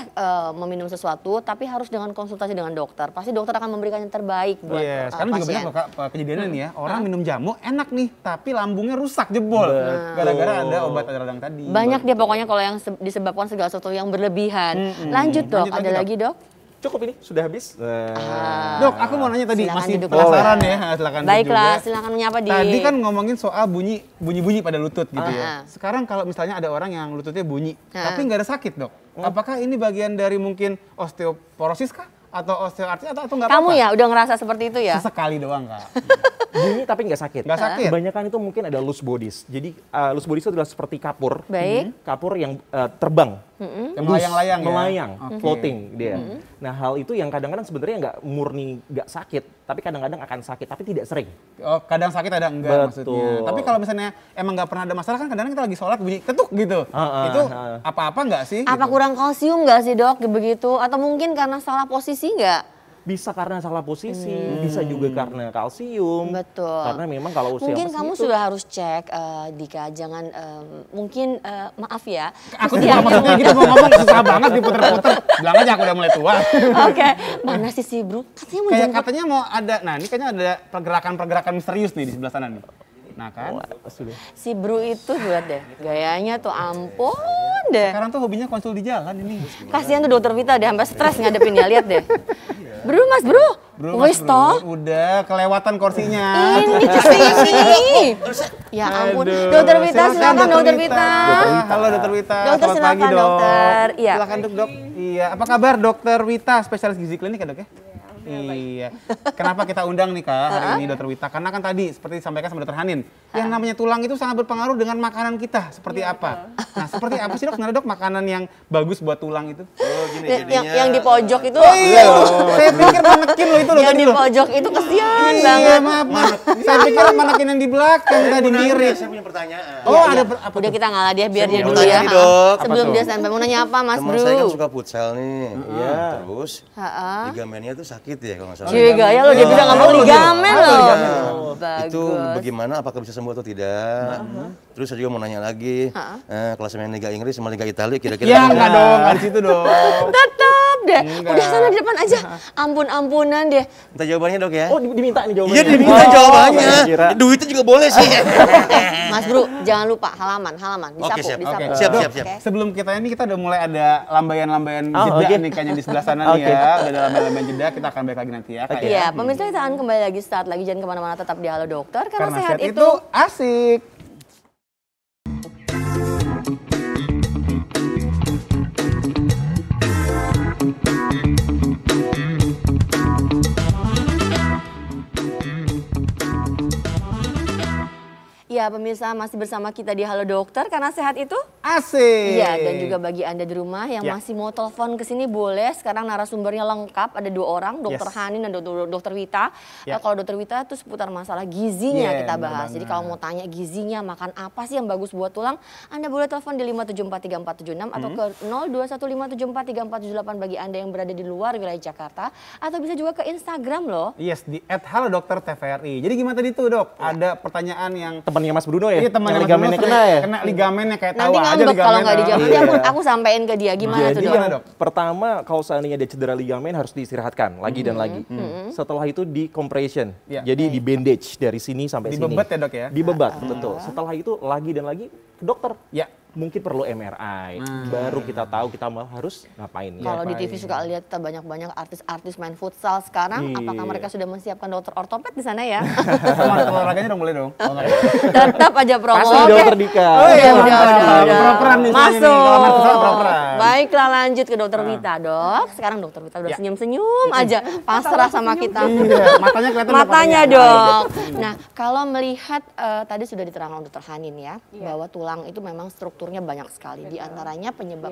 meminum sesuatu, tapi harus dengan konsultasi dengan dokter. Pasti dokter akan memberikan yang terbaik buat Iya, sekarang juga banyak pasien. loh Kak kejadiannya nih ya. Orang minum jamu enak nih, tapi lambungnya rusak jebol. Gara-gara ada obat radang tadi. Banyak dia pokoknya kalau yang disebabkan segala sesuatu yang berlebihan. Lanjut dok, Lanjut ada lagi dok? Cukup ini sudah habis. Dok, aku mau nanya tadi, Silakan masih duduk. penasaran ya, silakan duduk Baiklah, juga. silakan menyapa di. Tadi kan ngomongin soal bunyi-bunyi pada lutut gitu ya. Ah. Sekarang kalau misalnya ada orang yang lututnya bunyi, tapi nggak ada sakit dok. Apakah ini bagian dari mungkin osteoporosis kah? Atau osteoartritis atau nggak apa-apa? Kamu ya udah ngerasa seperti itu ya? Sesekali doang Kak. Bunyi tapi nggak sakit. Nggak sakit? Kebanyakan itu mungkin ada loose bodies. Jadi loose bodies itu adalah seperti kapur. Baik. Kapur yang terbang. Yang melayang-layang ya? Melayang, Oke. floating dia. Nah hal itu yang kadang-kadang sebenarnya nggak murni nggak sakit, tapi kadang-kadang akan sakit, tapi tidak sering. Oh, kadang sakit ada enggak Betul. maksudnya. Tapi kalau misalnya emang nggak pernah ada masalah kan kadang-kadang kita lagi sholat bunyi ketuk gitu. Itu apa-apa nggak sih? Apa gitu? kurang kalsium nggak sih dok begitu? Atau mungkin karena salah posisi nggak? Bisa karena salah posisi, bisa juga karena kalsium. Betul. Karena memang kalau usia Mungkin emas kamu gitu, sudah harus cek, Dika, jangan mungkin maaf ya. Aku juga maksudnya gitu mau ngomong susah banget diputer-puter. Bilang aja aku udah mulai tua. Oke, mana sih si Bro? Katanya mau Kayak jengkok. katanya mau ada, nah ini kayaknya ada pergerakan-pergerakan misterius nih di sebelah sana nih. Nah kan, sudah. Si Bro itu lihat deh, gayanya tuh ampun deh. sekarang tuh hobinya konsul di jalan ini. Kasihan tuh dokter Vita deh, sampai stres ngadepinnya, lihat deh. Bro, Mas Bro, Bro, Wis toh? Udah kelewatan kursinya. Ini kesini. Ya ampun. Aduh. Dokter Wita, silakan Dokter Wita. Halo Dokter Wita. Dokter, Selamat silakan, pagi, Dok. Dokter. Iya. Silakan Dok. Iya, apa kabar Dokter Wita, spesialis gizi klinik ya Dok ya? Iya. Kenapa kita undang nih Kak hari ini Dokter Wita? Karena kan tadi seperti disampaikan sama Dokter Hanin, yang namanya tulang itu sangat berpengaruh dengan makanan kita. Seperti apa? Nah, seperti apa sih Dok sebenarnya Dok makanan yang bagus buat tulang itu? Oh gini jadinya. Yang di pojok itu. Iya, saya pikir manekin loh itu loh Yang tadi di loh. pojok itu kesian Iya, banget. maaf. Saya pikir manekin yang di belakang tadi mirip. Saya punya pertanyaan. Oh, ada apa Udah tuh? kita ngalah dia biar dia mau dulu nanya ya. nih, Dok. Sebelum Apa dia tuh? sampai mau nanya apa Mas Teman Bro? saya kan suka futsal nih. Iya. Terus ligamennya tuh sakit ya kalau nggak salah. Cewek gaya lo, dia bisa ngomong ligamen loh. Itu Bagus. bagaimana? Apakah bisa sembuh atau tidak? Terus saya juga mau nanya lagi, klasemen Liga Inggris sama Liga Italia kira-kira Ya gimana? enggak dong, nggak di situ dong. Tetap deh. Enggak. Udah sana di depan aja. Ampun-ampunan deh. Minta jawabannya Dok ya? Oh, diminta nih jawabannya. Iya diminta jawabannya. saya kira. Duitnya juga boleh sih. Mas Bro, jangan lupa halaman. Oke, Disapu, siap. disapu. Oke. Siap, Dok, siap, siap. Oke. Sebelum kita ini kita udah mulai ada lambaian-lambaian Oh, jeda oke. nih kayaknya di sebelah sana nih Oke. ya. Udah ada lambaian-lambaian jeda, kita akan balik lagi nanti ya Kak ya. Iya, pemirsa kita akan kembali lagi start lagi. Jangan kemana-mana, tetap di Halo Dokter. Karena sehat itu itu asik. Ya, pemirsa masih bersama kita di Halo Dokter karena sehat itu. Asik. Iya, dan juga bagi Anda di rumah yang Ya. masih mau telepon ke sini boleh. Sekarang narasumbernya lengkap, ada 2 orang, Dokter Yes. Hanin dan Dokter Wita. Ya. Kalau Dokter Wita itu seputar masalah gizinya Iya, kita benar bahas. Jadi banget. kalau mau tanya gizinya, makan apa sih yang bagus buat tulang, Anda boleh telepon di 5743476 atau ke 0215534478 bagi Anda yang berada di luar wilayah Jakarta, atau bisa juga ke Instagram loh. Yes, di @halodokter_tvri. Jadi gimana tadi tuh Dok? Ada pertanyaan yang Temannya Mas Bruno ya? Iya, temannya Yang Mas ligamennya Bruno kena ya? Kena ligamennya kayak tahu Nanti aja ngambek kalau nggak ligamennya. dijawab. Nanti aku sampein ke dia gimana Jadi tuh gimana, Dok? Dok? pertama kalau seandainya ada cedera ligamen harus diistirahatkan lagi dan lagi. Setelah itu di compression, Ya. jadi di bandage dari sini sampai sini. Dibebat ya Dok ya? Dibebat, betul. Setelah itu lagi dan lagi ke dokter. Ya. Mungkin perlu MRI, baru kita tahu kita harus ngapain. Kalau di TV suka lihat banyak-banyak artis-artis main futsal sekarang, Iya. apakah mereka sudah menyiapkan dokter ortoped di sana ya? Olahraganya dong boleh dong. Oh, nggak. Tetap aja promo. Pasti Oke. dokter Dika. Oh, iya, Udah. properan nih saya nih. Masuk. Kalau main futsal properan. Baiklah lanjut ke dokter Wita, Dok. Sekarang dokter Wita udah Ya. senyum-senyum aja, pasrah sama kita. Iya, matanya kelihatan. Matanya dong. Nah, kalau melihat tadi sudah diterangkan dokter Hanin ya, bahwa tulang itu memang strukturnya banyak sekali. Di antaranya penyebab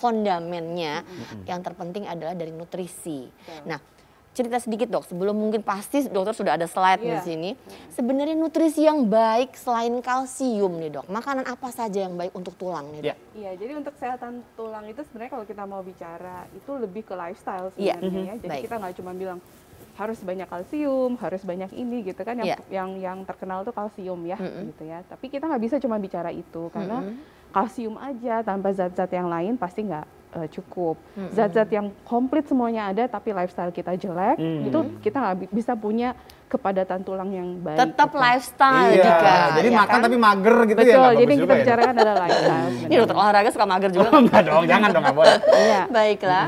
fondamennya yang terpenting adalah dari nutrisi. Nah, cerita sedikit Dok, sebelum mungkin pasti dokter sudah ada slide di sini. Sebenarnya nutrisi yang baik selain kalsium nih Dok, makanan apa saja yang baik untuk tulang nih Dok? Iya, jadi untuk kesehatan tulang itu sebenarnya kalau kita mau bicara itu lebih ke lifestyle Iya. sebenarnya ya. Jadi Baik. kita nggak cuma bilang harus banyak kalsium, harus banyak ini gitu kan Iya. yang terkenal tuh kalsium ya gitu ya. Tapi kita nggak bisa cuma bicara itu karena kalsium aja tanpa zat-zat yang lain pasti nggak cukup. Zat-zat yang komplit semuanya ada tapi lifestyle kita jelek, itu kita nggak bisa punya kepadatan tulang yang baik. Tetap gitu. lifestyle Iya, Dika. jadi ya makan kan? tapi mager gitu ya. Betul, nggak jadi bagus kita juga ya. bicarakan adalah lifestyle. Ini sebenarnya. dokter olahraga suka mager juga. Oh, enggak dong, jangan dong, nggak boleh. Iya. Baiklah.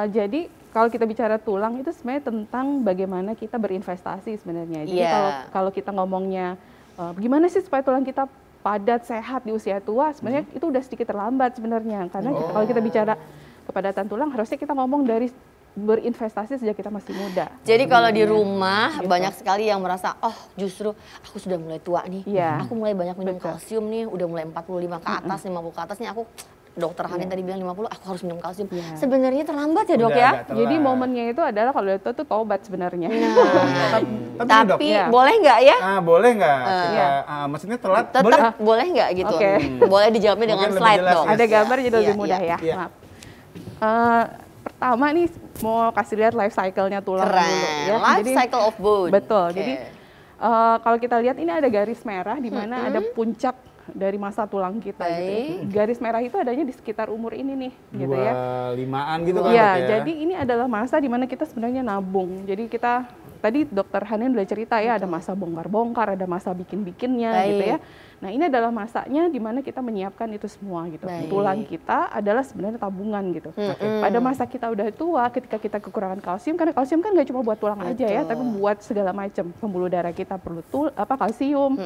Jadi kalau kita bicara tulang itu sebenarnya tentang bagaimana kita berinvestasi sebenarnya. Jadi Iya. kalau kita ngomongnya gimana sih supaya tulang kita padat, sehat di usia tua, sebenarnya itu udah sedikit terlambat sebenarnya. Karena kalau kita bicara kepadatan tulang harusnya kita ngomong dari berinvestasi sejak kita masih muda. Jadi kalau di rumah Gitu. banyak sekali yang merasa, oh justru aku sudah mulai tua nih, Iya. aku mulai banyak minum Betul. kalsium nih, udah mulai 45 ke atas, 50 ke atas nih aku, dokter Hanin tadi bilang 50, aku harus minum kalsium. Iya. Sebenarnya terlambat ya dok Udah ya? agak telat. Jadi momennya itu adalah kalau itu tuh tobat sebenarnya. Tapi nih, Dok, Tapi Iya. boleh nggak ya? boleh nggak? Kita, Iya. maksudnya telat, Tetap boleh. boleh nggak gitu? Oke. Boleh dijawabnya dengan Mungkin lebih slide jelas dong. ya. Ada gambar jadi Iya, lebih mudah iya. ya. Iya. Maaf. Pertama nih mau kasih lihat life cycle-nya tulang Keren. dulu ya. Life Jadi cycle of bone. betul. Oke. Jadi kalau kita lihat ini ada garis merah di mana ada puncak dari masa tulang kita gitu ya. Baik. Garis merah itu adanya di sekitar umur ini nih gitu ya. 25-an gitu kan Iya, Dok ya. jadi ini adalah masa di mana kita sebenarnya nabung. Jadi kita tadi dokter Hanin udah cerita ya, ada masa bongkar-bongkar, ada masa bikin-bikinnya gitu ya. Nah ini adalah masanya di mana kita menyiapkan itu semua gitu. Tulang kita adalah sebenarnya tabungan gitu. Pada masa kita udah tua, ketika kita kekurangan kalsium, karena kalsium kan nggak cuma buat tulang aja ya, tapi buat segala macam. Pembuluh darah kita perlu kalsium,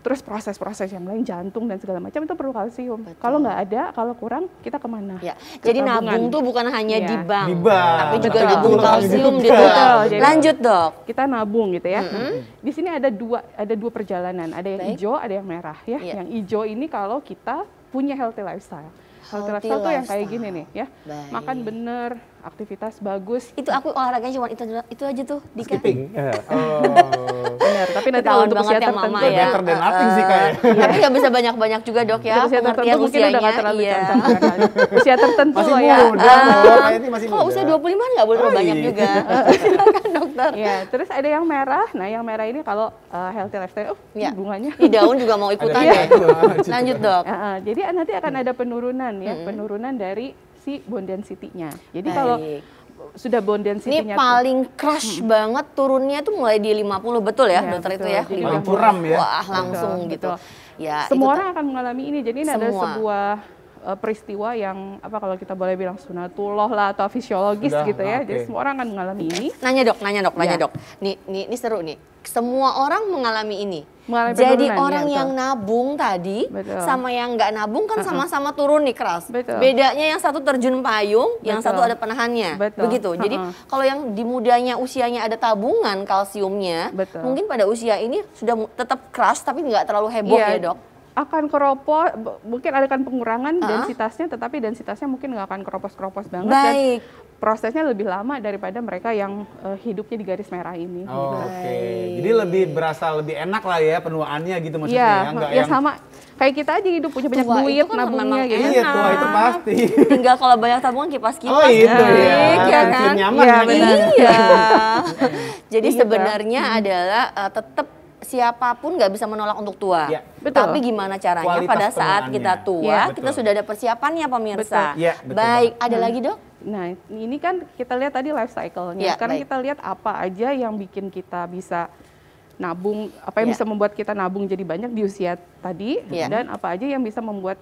terus proses-proses yang lain, jantung dan segala macam itu perlu kalsium. Kalau nggak ada, kalau kurang, kita kemana? Ya. Jadi nabung tuh bukan hanya di bank, tapi juga Betul. nabung kalsium di tulang. Lanjut dok. Kita nabung gitu ya. Di sini ada dua perjalanan, ada yang hijau, ada yang merah ya. Yang hijau ini kalau kita punya healthy lifestyle. Healthy lifestyle tuh yang kayak gini nih ya. Makan bener, aktivitas bagus. Itu aku olahraganya cuma itu aja tuh, Dika. Benar, tapi nanti kalau untuk usia tertentu ya. Better than nothing sih kayak. Tapi nggak bisa banyak-banyak juga dok ya. Usia tertentu mungkin udah nggak terlalu contoh. Usia tertentu Masih ya. muda, kayaknya masih muda. Kalau usia 25 nggak boleh terlalu banyak juga. Silakan dokter. Ya, terus ada yang merah. Nah, yang merah ini kalau healthy lifestyle, bunganya. Di daun juga mau ikutan ya. Lanjut dok. Jadi nanti akan ada penurunan ya, penurunan dari si bone density-nya. Jadi kalau sudah bone density-nya ini paling crush banget turunnya tuh mulai di 50, betul ya, dokter itu ya? Paling curam ya. Wah, langsung gitu. Ya, semua orang akan mengalami ini. Jadi ini adalah sebuah peristiwa yang kalau kita boleh bilang sunatullah lah atau fisiologis gitu ya. Jadi semua orang akan mengalami ini. Nanya dok. Ini seru nih. Semua orang mengalami ini. Jadi orang yang nabung tadi sama yang nggak nabung kan sama-sama turun nih keras. Bedanya yang satu terjun payung, yang satu ada penahannya. Begitu. Jadi kalau yang di mudanya usianya ada tabungan kalsiumnya, mungkin pada usia ini sudah tetap keras tapi nggak terlalu heboh ya dok. Akan keropos, mungkin ada pengurangan densitasnya, tetapi densitasnya mungkin nggak akan keropos-keropos banget. Dan prosesnya lebih lama daripada mereka yang hidupnya di garis merah ini. Jadi lebih berasa lebih enak lah ya penuaannya gitu maksudnya. Ya sama kayak kita aja hidup punya banyak duit kan nabungnya gitu. Iya tua itu pasti. Tinggal kalau banyak tabungan kipas-kipas. Oh itu ya kan? Nyaman. Iya. Jadi sebenarnya adalah tetap siapapun nggak bisa menolak untuk tua. Tapi gimana caranya pada saat kita tua, kita sudah ada persiapannya pemirsa. Baik, ada lagi dok? Nah ini kan kita lihat tadi life cycle-nya. Sekarang kita lihat apa aja yang bikin kita bisa nabung, apa yang bisa membuat kita nabung jadi banyak di usia tadi, dan apa aja yang bisa membuat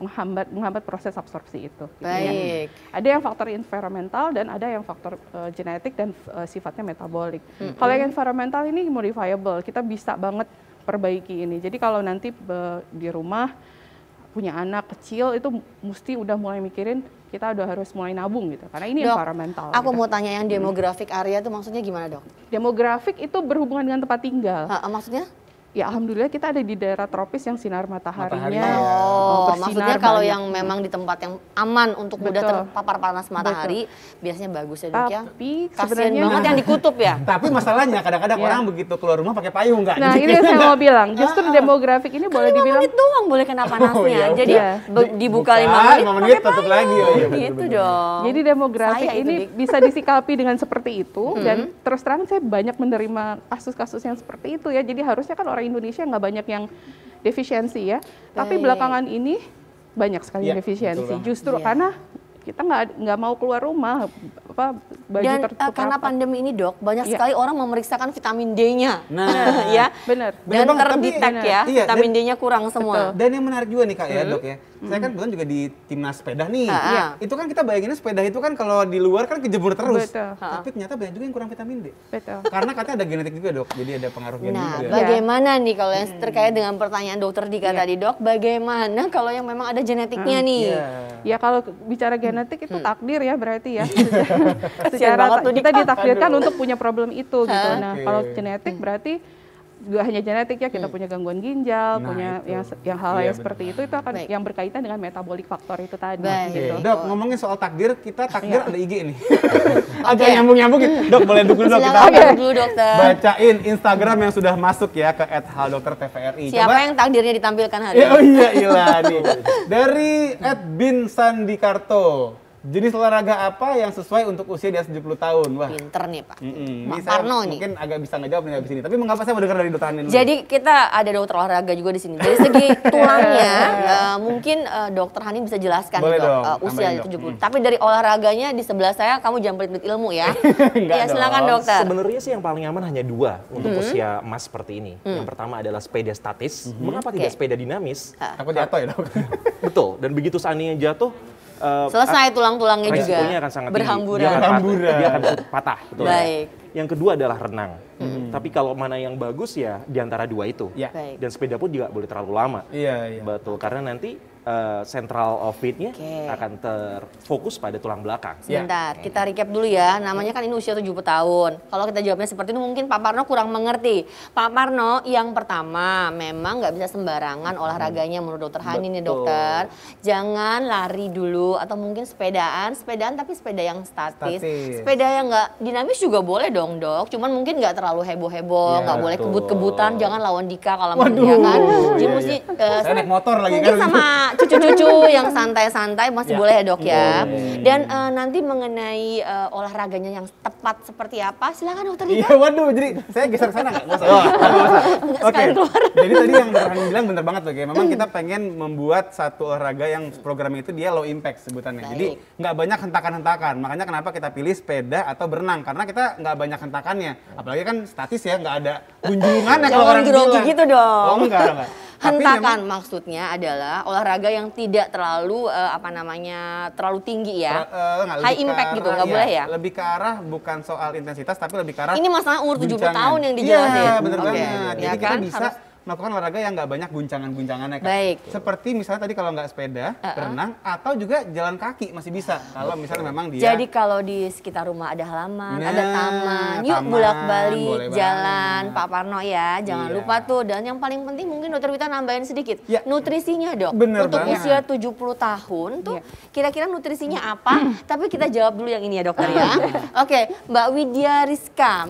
menghambat proses absorpsi itu. Baik. Ada yang faktor environmental dan ada yang faktor genetik dan sifatnya metabolik. Kalau yang environmental ini modifiable, kita bisa banget perbaiki ini. Jadi kalau nanti di rumah punya anak kecil itu mesti udah mulai mikirin kita udah harus mulai nabung gitu. Karena ini environmental. Aku mau tanya yang demographic area itu maksudnya gimana dok? Demographic itu berhubungan dengan tempat tinggal. Maksudnya? Ya alhamdulillah kita ada di daerah tropis yang sinar mataharinya maksudnya kalau yang memang di tempat yang aman untuk mudah terpapar panas matahari biasanya bagus ya dok ya. Tapi kasian banget yang di kutub ya. Tapi masalahnya kadang-kadang orang begitu keluar rumah pakai payung nggak? Nah ini yang saya mau bilang, justru demografik ini boleh dibilang 5 menit doang boleh kena panasnya. Jadi dibuka 5 menit tutup lagi. Gitu dong. Jadi demografik ini bisa disikapi dengan seperti itu dan terus terang saya banyak menerima kasus-kasus yang seperti itu ya. Jadi harusnya kan orang Indonesia nggak banyak yang defisiensi ya, tapi belakangan ini banyak sekali defisiensi. Justru karena kita nggak mau keluar rumah, baju tertutup. Karena pandemi ini dok, banyak sekali orang memeriksakan vitamin D-nya. Nah, ya benar. Dan terdetek ya, vitamin D-nya kurang semua. Dan yang menarik juga nih kak ya dok ya, saya kan kebetulan juga di timnas sepeda nih. Itu kan kita bayanginnya sepeda itu kan kalau di luar kan kejemur terus. Tapi ternyata banyak juga yang kurang vitamin D. Karena katanya ada genetik juga dok, jadi ada pengaruh genetik juga. Bagaimana nih kalau yang terkait dengan pertanyaan dokter Dika tadi dok, bagaimana kalau yang memang ada genetiknya nih? Ya kalau bicara genetik itu takdir ya berarti ya. Secara kita ditakdirkan untuk punya problem itu gitu. Nah kalau genetik berarti gak hanya genetik ya, kita punya gangguan ginjal, punya yang hal yang seperti itu akan yang berkaitan dengan metabolik faktor itu tadi. Gitu. Dok, ngomongin soal takdir, kita takdir ada IG nih. Agak nyambung-nyambung gitu. Dok, boleh dulu dok kita dulu dokter. Bacain Instagram yang sudah masuk ya ke @haldoktertvri. Siapa yang takdirnya ditampilkan hari ini? Oh iya nih. Dari @binsandikarto. Jenis olahraga apa yang sesuai untuk usia di atas 70 tahun? Wah. Pinter nih Pak. Ini Pak saya Parno nih. mungkin agak bisa ngejawab nih habis ini. Tapi mengapa saya mau dengar dari Dokter Hanin dulu? Jadi kita ada dokter olahraga juga di sini. Dari segi tulangnya, mungkin Dokter Hanin bisa jelaskan Boleh nih, dong, Dok, usia tambahin, Dok. 70. Tapi dari olahraganya di sebelah saya, kamu jangan pelit-pelit ilmu ya. Enggak Ya silakan dong. dokter. Sebenarnya sih yang paling aman hanya dua untuk usia emas seperti ini. Yang pertama adalah sepeda statis. Mengapa tidak sepeda dinamis? Aku jatuh ya, Dok. Betul. Dan begitu seandainya jatuh, Selesai tulang-tulangnya juga resikonya akan sangat berhamburan. tinggi. Berhamburan. Dia akan patah. Betul. Baik. Yang kedua adalah renang. Tapi kalau mana yang bagus ya di antara dua itu. Ya. Baik. Dan sepeda pun juga boleh terlalu lama. Iya. Betul, karena nanti central of it-nya Oke. akan terfokus pada tulang belakang. Sebentar, kita recap dulu ya. Namanya kan ini usia 70 tahun. Kalau kita jawabnya seperti itu mungkin Pak Parno kurang mengerti. Pak Parno, yang pertama memang nggak bisa sembarangan olahraganya menurut Dokter Hanin nih Betul. dokter. Jangan lari dulu atau mungkin sepedaan tapi sepeda yang statis. Statis. Sepeda yang nggak dinamis juga boleh dong dok. Cuman mungkin nggak terlalu heboh-heboh, Iya, nggak boleh betul. kebut-kebutan. Jangan lawan Dika kalau Waduh. dia kan. Jadi Iya, mesti Saya naik motor lagi mungkin kan. sama cucu-cucu yang santai-santai masih Ya. boleh ya dok ya. Boleh. Dan nanti mengenai olahraganya yang tepat seperti apa, silakan dokter Dika. Iya, waduh. Jadi saya geser ke sana nggak? Nggak usah. Nggak usah. Nggak Oke. sekali keluar. Jadi tadi yang Dokter Hanin bilang bener banget loh, kayak memang kita pengen membuat satu olahraga yang programnya itu dia low impact sebutannya. Baik. Jadi nggak banyak hentakan-hentakan. Makanya kenapa kita pilih sepeda atau berenang, karena kita nggak banyak hentakannya. Apalagi kan statis ya, nggak ada kunjungannya kalau Jangan orang grogi bilang. gitu dong. Oh enggak. Tapi Hentakan memang- maksudnya adalah olahraga yang tidak terlalu terlalu tinggi ya. Nggak, High lebih ke impact gitu, arah- nggak iya, boleh ya. Lebih ke arah bukan soal intensitas, tapi lebih ke arah Ini masalah umur 70 guncangan. tahun yang dijelasin. Iya, bener Oke, banget. ya Jadi kita kan? bisa Harus- melakukan olahraga yang nggak banyak guncangan-guncangannya kan. Baik. Seperti misalnya tadi kalau nggak sepeda, berenang, atau juga jalan kaki masih bisa. Kalau misalnya memang dia Jadi kalau di sekitar rumah ada halaman, Nah, ada taman, yuk taman, bolak-balik boleh jalan banget. Pak Parno ya. Jangan Iya. lupa tuh. Dan yang paling penting mungkin Dokter Wita nambahin sedikit. Ya. Nutrisinya dok. Bener Untuk banget. usia 70 tahun tuh Iya. kira-kira nutrisinya apa? Tapi kita jawab dulu yang ini ya dokter ya. Oke, Mbak Widya Rizka,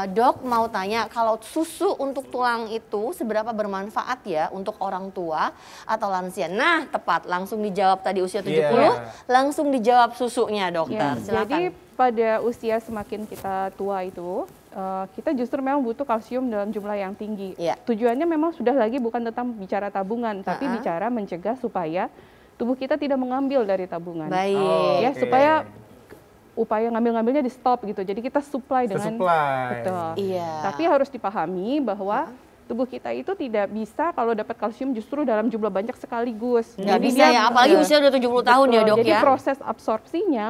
dok mau tanya kalau susu untuk tulang itu seberapa bermanfaat ya untuk orang tua atau lansia? Nah tepat, langsung dijawab tadi usia 70, langsung dijawab susunya dokter. Ya, Silakan. jadi pada usia semakin kita tua itu, kita justru memang butuh kalsium dalam jumlah yang tinggi. Iya. Tujuannya memang sudah lagi bukan tentang bicara tabungan, tapi bicara mencegah supaya tubuh kita tidak mengambil dari tabungan. Baik. Ya, Oke. supaya upaya ngambil-ngambilnya di stop gitu. Jadi kita supply dengan Sesupply. betul. Iya. Tapi harus dipahami bahwa tubuh kita itu tidak bisa kalau dapat kalsium justru dalam jumlah banyak sekaligus. Nggak Jadi bisa dia- ya, apalagi usia udah 70 tahun ya Betul. dok Jadi ya. proses absorpsinya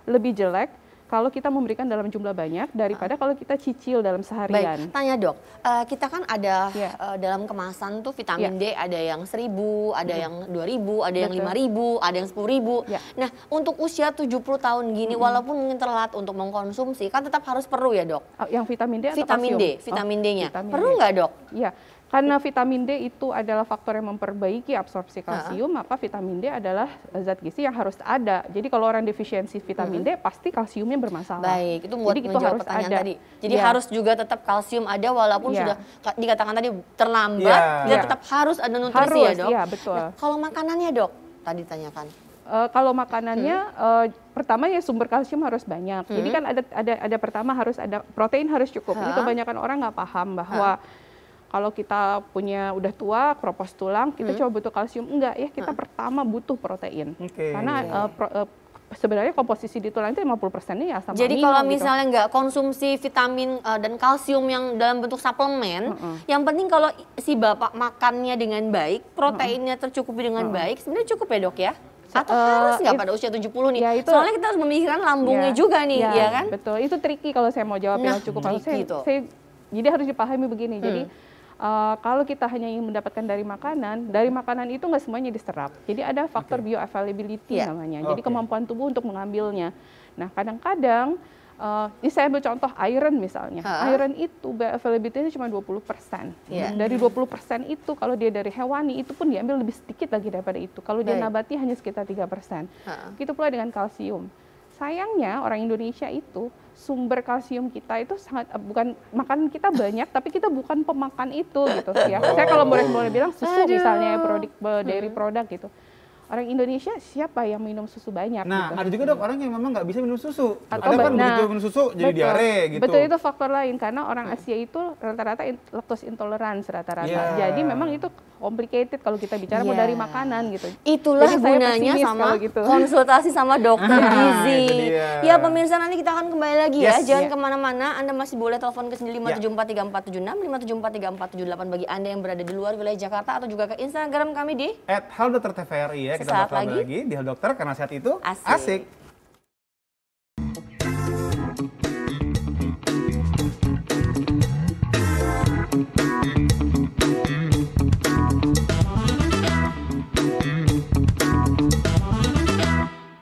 lebih jelek kalau kita memberikan dalam jumlah banyak daripada kalau kita cicil dalam seharian. Baik, tanya dok, kita kan ada Iya. dalam kemasan tuh vitamin Iya. D ada yang 1000, ada yang 2000, ada yang Betul. 5000, ada yang 10.000. Iya. Nah untuk usia 70 tahun gini walaupun mungkin telat untuk mengkonsumsi kan tetap harus perlu ya dok? Yang vitamin D atau Vitamin kalsium? D, vitamin D-nya. vitamin Perlu D. nggak dok? Iya, karena vitamin D itu adalah faktor yang memperbaiki absorpsi kalsium, maka vitamin D adalah zat gizi yang harus ada. Jadi kalau orang defisiensi vitamin D, pasti kalsiumnya bermasalah. Baik, itu buat Jadi itu menjawab harus pertanyaan ada. tadi. Jadi Iya. harus juga tetap kalsium ada walaupun Iya. sudah dikatakan tadi terlambat, Iya. dia Iya. tetap harus ada nutrisi Harus, ya dok? iya, betul. Nah, kalau makanannya dok, tadi tanyakan. Kalau makanannya pertama ya sumber kalsium harus banyak. Jadi kan ada pertama harus ada protein harus cukup. Jadi kebanyakan orang nggak paham bahwa kalau kita punya udah tua, kropos tulang, kita coba butuh kalsium. Enggak ya, kita pertama butuh protein. Oke. Karena sebenarnya komposisi di tulang itu 50%-nya ya asam Jadi amino kalau gitu. misalnya nggak konsumsi vitamin dan kalsium yang dalam bentuk suplemen, yang penting kalau si bapak makannya dengan baik, proteinnya tercukupi dengan baik, sebenarnya cukup ya dok ya? Atau harus nggak pada usia 70 nih? ya itu- Soalnya kita harus memikirkan lambungnya juga nih, ya kan? Betul, itu tricky kalau saya mau jawab Nah, yang cukup. Kalau tricky tuh. Jadi harus dipahami begini, jadi kalau kita hanya ingin mendapatkan dari makanan itu nggak semuanya diserap. Jadi ada faktor bioavailability Iya. namanya, jadi Oke. kemampuan tubuh untuk mengambilnya. Nah kadang-kadang, ini saya ambil contoh iron misalnya, iron itu bioavailability-nya cuma 20%. Iya. Dari 20% itu kalau dia dari hewani itu pun diambil lebih sedikit lagi daripada itu. Kalau dia Baik. nabati hanya sekitar 3%. Begitu pula dengan kalsium. Sayangnya orang Indonesia itu sumber kalsium kita itu sangat bukan makanan kita banyak tapi kita bukan pemakan itu gitu ya. Saya kalau boleh bilang susu misalnya produk dairy product gitu. orang Indonesia siapa yang minum susu banyak? Nah, gitu. ada juga dok orang yang memang nggak bisa minum susu. Atau Ada kan nah, begitu minum susu jadi betul. diare gitu. Betul, itu faktor lain karena orang Asia itu rata-rata lactose intolerance rata-rata. Yeah. Jadi memang itu complicated kalau kita bicara mau dari makanan gitu. Itulah Jadi saya gunanya pesimis sama kalau gitu. konsultasi sama dokter gizi. itu dia. Ya pemirsa, nanti kita akan kembali lagi ya. Yes. Jangan Yeah. kemana-mana. Anda masih boleh telepon ke 5743476, 5743478 bagi Anda yang berada di luar wilayah Jakarta, atau juga ke Instagram kami di @haldokter_tvri ya. Kita Sesaat bakal lagi. lagi di Hal Dokter karena saat itu Asik. asik.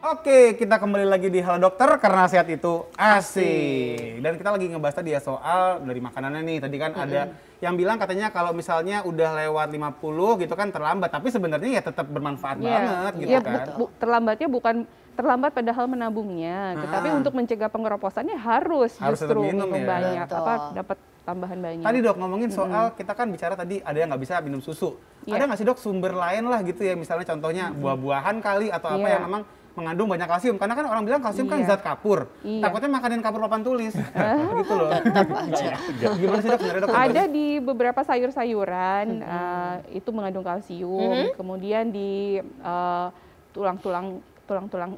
Oke, kita kembali lagi di Halo Dokter karena sehat itu asik. Dan kita lagi ngebahas tadi ya soal dari makanannya nih. Tadi kan ada yang bilang katanya kalau misalnya udah lewat 50 gitu kan terlambat, tapi sebenarnya ya tetap bermanfaat banget gitu Iya, kan. terlambatnya bukan terlambat padahal menabungnya, tetapi untuk mencegah pengeroposannya harus Harus justru tetap minum ya. banyak, Betul. dapat tambahan banyak. Tadi dok ngomongin soal kita kan bicara tadi ada yang nggak bisa minum susu. Iya. Ada nggak sih dok sumber lain lah gitu ya, misalnya contohnya buah-buahan kali atau apa Iya. yang memang mengandung banyak kalsium, karena kan orang bilang kalsium kan Iya. zat kapur. Iya. Takutnya makanin kapur papan tulis. Gitu loh. Gimana sih dok sebenarnya dok? Ada di beberapa sayur-sayuran itu mengandung kalsium, kemudian di tulang-tulang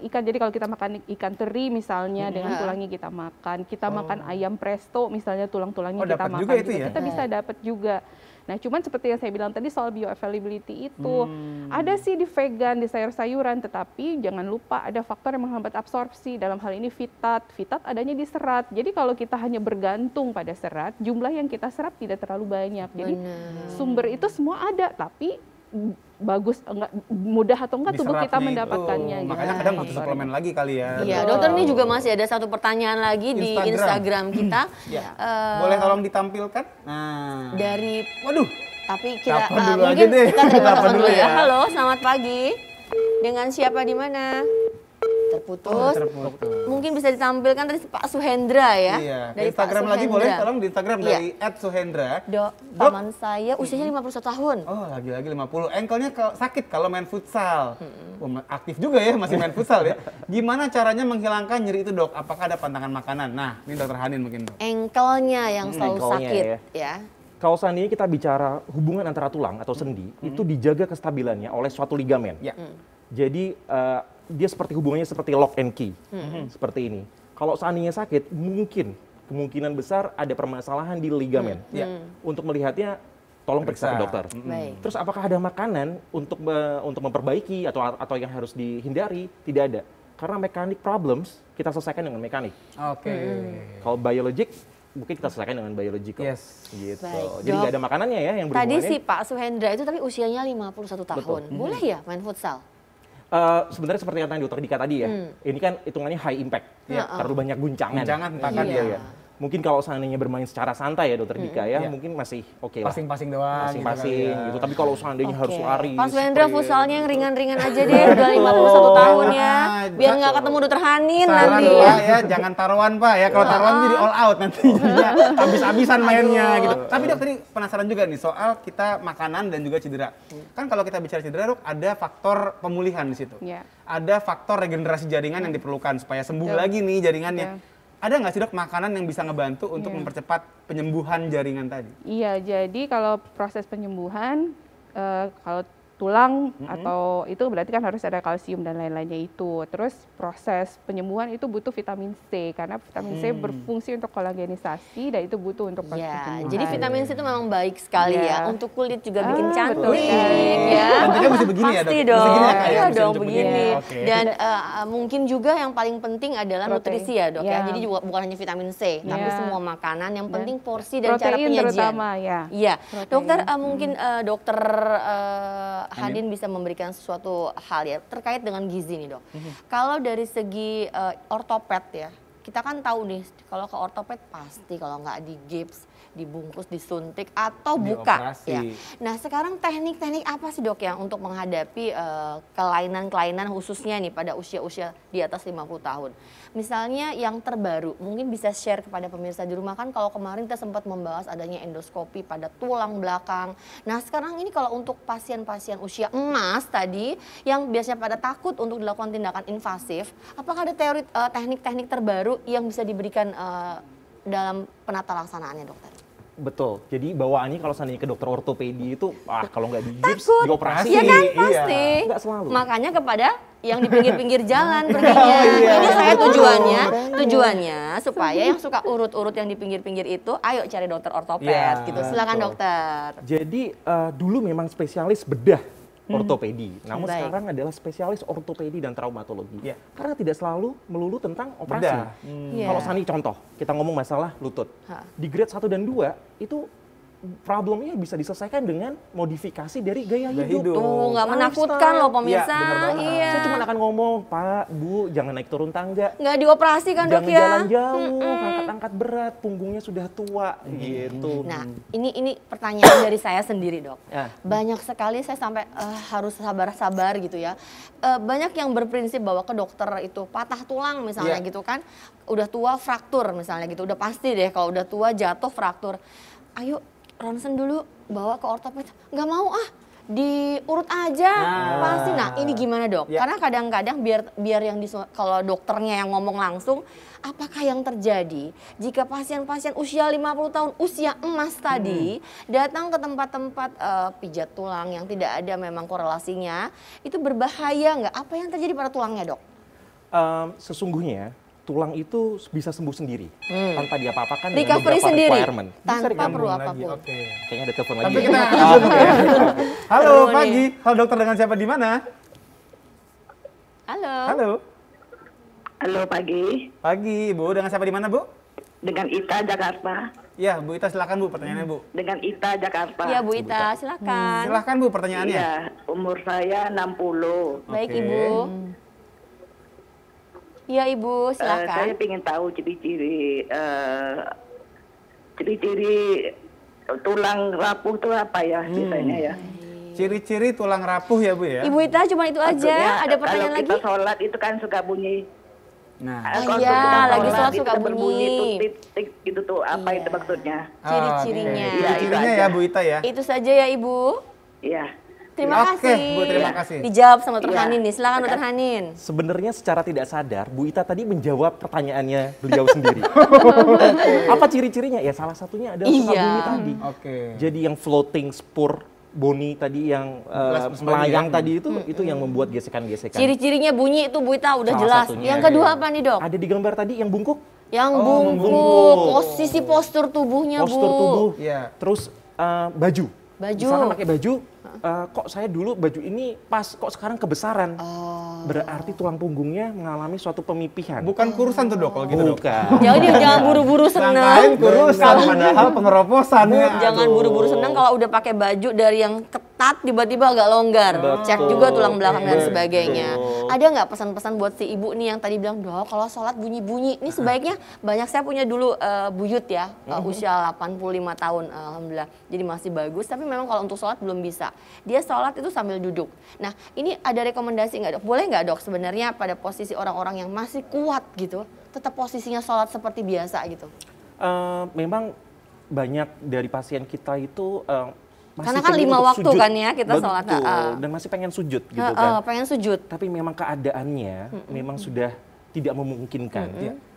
ikan. Jadi kalau kita makan ikan teri misalnya dengan tulangnya kita makan ayam presto misalnya tulangnya Oh, kita dapat makan juga itu ya? kita bisa dapat juga. Nah, cuman seperti yang saya bilang tadi soal bioavailability itu ada sih di vegan, di sayur-sayuran, tetapi jangan lupa ada faktor yang menghambat absorpsi. Dalam hal ini vitat adanya di serat. Jadi kalau kita hanya bergantung pada serat, jumlah yang kita serap tidak terlalu banyak. Jadi sumber itu semua ada, tapi bagus enggak, mudah atau enggak tubuh kita Diserapnya itu. mendapatkannya gitu. Makanya kadang butuh suplemen lagi kali ya. Iya, dokter, ini juga masih ada satu pertanyaan lagi di Instagram kita. Boleh tolong ditampilkan? Nah. Dari Waduh. tapi kita Telepon dulu aja mungkin deh. kita terima Telepon telepon dulu dulu ya. ya. Halo, selamat pagi. Dengan siapa di mana? Terputus. Mungkin bisa ditampilkan dari Pak Suhendra ya. Iya. Dari Instagram Pak lagi boleh Suhendra. tolong di Instagram Iya. dari @suhendra. Dok, paman saya usianya 51 tahun. Oh, lagi-lagi 50. Engkelnya sakit kalau main futsal. Oh, aktif juga ya, masih main futsal ya. Gimana caranya menghilangkan nyeri itu, Dok? Apakah ada pantangan makanan? Nah, ini Dokter Hanin mungkin, Dok. Engkelnya yang selalu Engkelnya sakit ya. ya. Kalau seandainya kita bicara hubungan antara tulang atau sendi, itu dijaga kestabilannya oleh suatu ligamen. Ya. Jadi dia seperti hubungannya seperti lock and key, seperti ini. Kalau seandainya sakit, kemungkinan besar ada permasalahan di ligamen. Untuk melihatnya, tolong periksa ke dokter. Baik. Terus apakah ada makanan untuk memperbaiki atau yang harus dihindari? Tidak ada. Karena mechanic problems kita selesaikan dengan mekanik. Oke. Kalau biologic mungkin kita selesaikan dengan biological. Yes. Gitu. Baik, Jadi Dok. nggak ada makanannya ya yang Tadi berhubungannya. si Pak Suhendra itu tapi usianya 51 tahun. Boleh ya main futsal? Sebenarnya seperti yang dokter Dika tadi ya, ini kan hitungannya high impact, terlalu banyak guncangan. Guncangan, hentakan Iya. ya. Mungkin kalau seandainya bermain secara santai ya dokter Dika ya, Iya. mungkin masih oke lah. Pasing-pasing doang. Pasing-pasing gitu kali ya. gitu. Tapi kalau seandainya harus lari, Pak Suhendra sprint, futsalnya yang ringan-ringan aja deh, udah 51 tahun ya. Biar nggak ketemu dokter Hanin Saran nanti. Pak ya, jangan taruhan Pak ya. Kalau taruhan jadi all out nanti jadinya habis-habisan mainnya gitu. Tapi Dok tadi penasaran juga nih soal kita makanan dan juga cedera. Kan kalau kita bicara cedera Dok, ada faktor pemulihan di situ. Iya. Ada faktor regenerasi jaringan yang diperlukan supaya sembuh Betul. lagi nih jaringannya. Iya. Ada nggak sih Dok makanan yang bisa ngebantu untuk mempercepat penyembuhan jaringan tadi? Iya, jadi kalau proses penyembuhan, kalau tulang atau itu berarti kan harus ada kalsium dan lain-lainnya itu. Terus proses penyembuhan itu butuh vitamin C karena vitamin C berfungsi untuk kolagenisasi dan itu butuh untuk proses Ya, penyembuhan. jadi vitamin C itu memang baik sekali Iya. ya. Untuk kulit juga bikin betul cantik sekali. ya. Cantiknya mesti begini ya, Dok? Pasti Mesti dong. gini ya, Kak, ya? Iya Mesti dong untuk begini. begini. Oke. Dan mungkin juga yang paling penting adalah Protein. nutrisi ya dok ya. Iya. Jadi juga bukan hanya vitamin C, tapi Iya. semua makanan. Yang penting porsi dan cara protein penyajian. terutama ya. Iya, Protein. dokter mungkin dokter Hadin bisa memberikan sesuatu hal ya terkait dengan gizi nih dok. Kalau dari segi ortoped ya, kita kan tahu nih kalau ke ortoped pasti kalau nggak di gips dibungkus, disuntik atau buka Dioperasi. ya. Nah, sekarang teknik-teknik apa sih dok yang untuk menghadapi kelainan-kelainan khususnya nih pada usia-usia di atas 50 tahun. Misalnya yang terbaru, mungkin bisa share kepada pemirsa di rumah, kan kalau kemarin kita sempat membahas adanya endoskopi pada tulang belakang. Nah, sekarang ini kalau untuk pasien-pasien usia emas tadi yang biasanya pada takut untuk dilakukan tindakan invasif, apakah ada teori teknik-teknik terbaru yang bisa diberikan dalam penata laksanaannya dokter? Betul. Jadi bawaannya kalau seandainya ke dokter ortopedi itu, kalau nggak digips, Takut. dioperasi. Iya kan, Iya. pasti. Nggak selalu. Makanya kepada yang di pinggir-pinggir jalan perginya. Ini saya tujuannya supaya yang suka urut-urut yang di pinggir-pinggir itu, ayo cari dokter ortoped Iya, gitu. Silakan betul. dokter. Jadi dulu memang spesialis bedah ortopedi, namun Baik. sekarang adalah spesialis ortopedi dan traumatologi. Iya. Karena tidak selalu melulu tentang operasi. Bedah. Iya. Kalau Sani contoh, kita ngomong masalah lutut. Ha. Di grade 1 dan 2 itu problemnya bisa diselesaikan dengan modifikasi dari gaya hidup. Tuh, nggak menakutkan loh pemirsa. Iya, bener banget. Iya. Saya cuma akan ngomong, Pak, Bu, jangan naik turun tangga. Nggak dioperasi kan dok Jangan ya? jalan jauh, angkat-angkat berat, punggungnya sudah tua, gitu. Nah, ini pertanyaan dari saya sendiri dok. Ya. Banyak sekali saya sampai harus sabar-sabar gitu ya. Banyak yang berprinsip bahwa ke dokter itu patah tulang misalnya Iya. gitu kan. Udah tua fraktur misalnya gitu. Udah pasti deh kalau udah tua jatuh fraktur. Ayo ronsen dulu, bawa ke ortoped. Nggak mau diurut aja pasti. Nah, ini gimana dok? Ya. Karena kadang-kadang biar yang kalau dokternya yang ngomong langsung, apakah yang terjadi jika pasien-pasien usia 50 tahun, usia emas tadi datang ke tempat-tempat pijat tulang yang tidak ada memang korelasinya, itu berbahaya nggak? Apa yang terjadi pada tulangnya dok? Sesungguhnya tulang itu bisa sembuh sendiri tanpa diapa-apakan dengan Recovery beberapa sendiri requirement. Bisa tanpa recovery. perlu Lagi, apapun. oke. Kayaknya ada telepon lagi. Tapi ya. kita akan zoom ya. Halo, Seru nih. pagi. Halo dokter, dengan siapa di mana? Halo. Halo. Halo pagi, Pagi, Bu. Dengan siapa di mana, Bu? dengan Ita Jakarta. Ya, Bu Ita silakan Bu pertanyaannya, Bu. Dengan Ita Jakarta. Iya Bu Ita, silakan. Silakan Bu pertanyaannya. Iya, umur saya 60. Baik Oke. Ibu. Iya Ibu, Saya silakan. ingin tahu ciri-ciri tulang rapuh itu apa ya biasanya ya? Ciri-ciri tulang rapuh ya, Bu ya? Ibu Ita cuma itu aja. Maksudnya, Ada pertanyaan kalau lagi? kita sholat itu kan suka bunyi. Nah, Kalau iya, kita lagi sholat itu suka kan berbunyi bunyi. tik gitu tuh. Apa Iya. itu maksudnya? Ciri-cirinya. oke. Ciri-cirinya ya, Bu Ita ya? Itu saja ya Ibu. Iya. Terima Oke, kasih. Bu, terima kasih. Dijawab sama Dr. Iya. Hanin nih. Silakan Dr. Hanin. Sebenarnya secara tidak sadar, Bu Ita tadi menjawab pertanyaannya beliau sendiri. Apa ciri-cirinya? Ya salah satunya adalah suka Iya. bunyi tadi. Oke. Jadi yang floating spur boni tadi yang Plus melayang ya. tadi itu yang membuat gesekan-gesekan. Ciri-cirinya bunyi itu Bu Ita udah Salah jelas. satunya. Yang kedua apa nih dok? Ada di gambar tadi yang bungkuk, Yang Oh, bungkuk, posisi postur tubuhnya postur Bu. tubuh. Iya. Terus baju. Baju. Misalkan pakai baju, kok saya dulu baju ini pas, kok sekarang kebesaran. Oh. Berarti tulang punggungnya mengalami suatu pemipihan. Bukan kurusan tuh, Dok, kalau gitu, Dok. Bukan. Jadi jangan buru-buru Sangkain seneng. kurusan, padahal pengeroposan. Bu, ya. jangan Aduh. buru-buru senang kalau udah pakai baju dari yang ketat tiba-tiba agak longgar. Cek juga tulang belakang dan sebagainya. Ada nggak pesan-pesan buat si ibu nih yang tadi bilang, dok kalau sholat bunyi-bunyi. Ini sebaiknya banyak saya punya dulu buyut ya, usia 85 tahun alhamdulillah. Jadi masih bagus, tapi memang kalau untuk sholat belum bisa. Dia sholat itu sambil duduk. Nah ini ada rekomendasi nggak dok? Boleh nggak dok sebenarnya pada posisi orang-orang yang masih kuat gitu, tetap posisinya sholat seperti biasa gitu? Memang banyak dari pasien kita itu masih Karena kan pengen 5 untuk waktu sujud. kan ya kita Betul, sholat. dan masih pengen sujud gitu kan. Pengen sujud. Tapi memang keadaannya memang sudah tidak memungkinkan.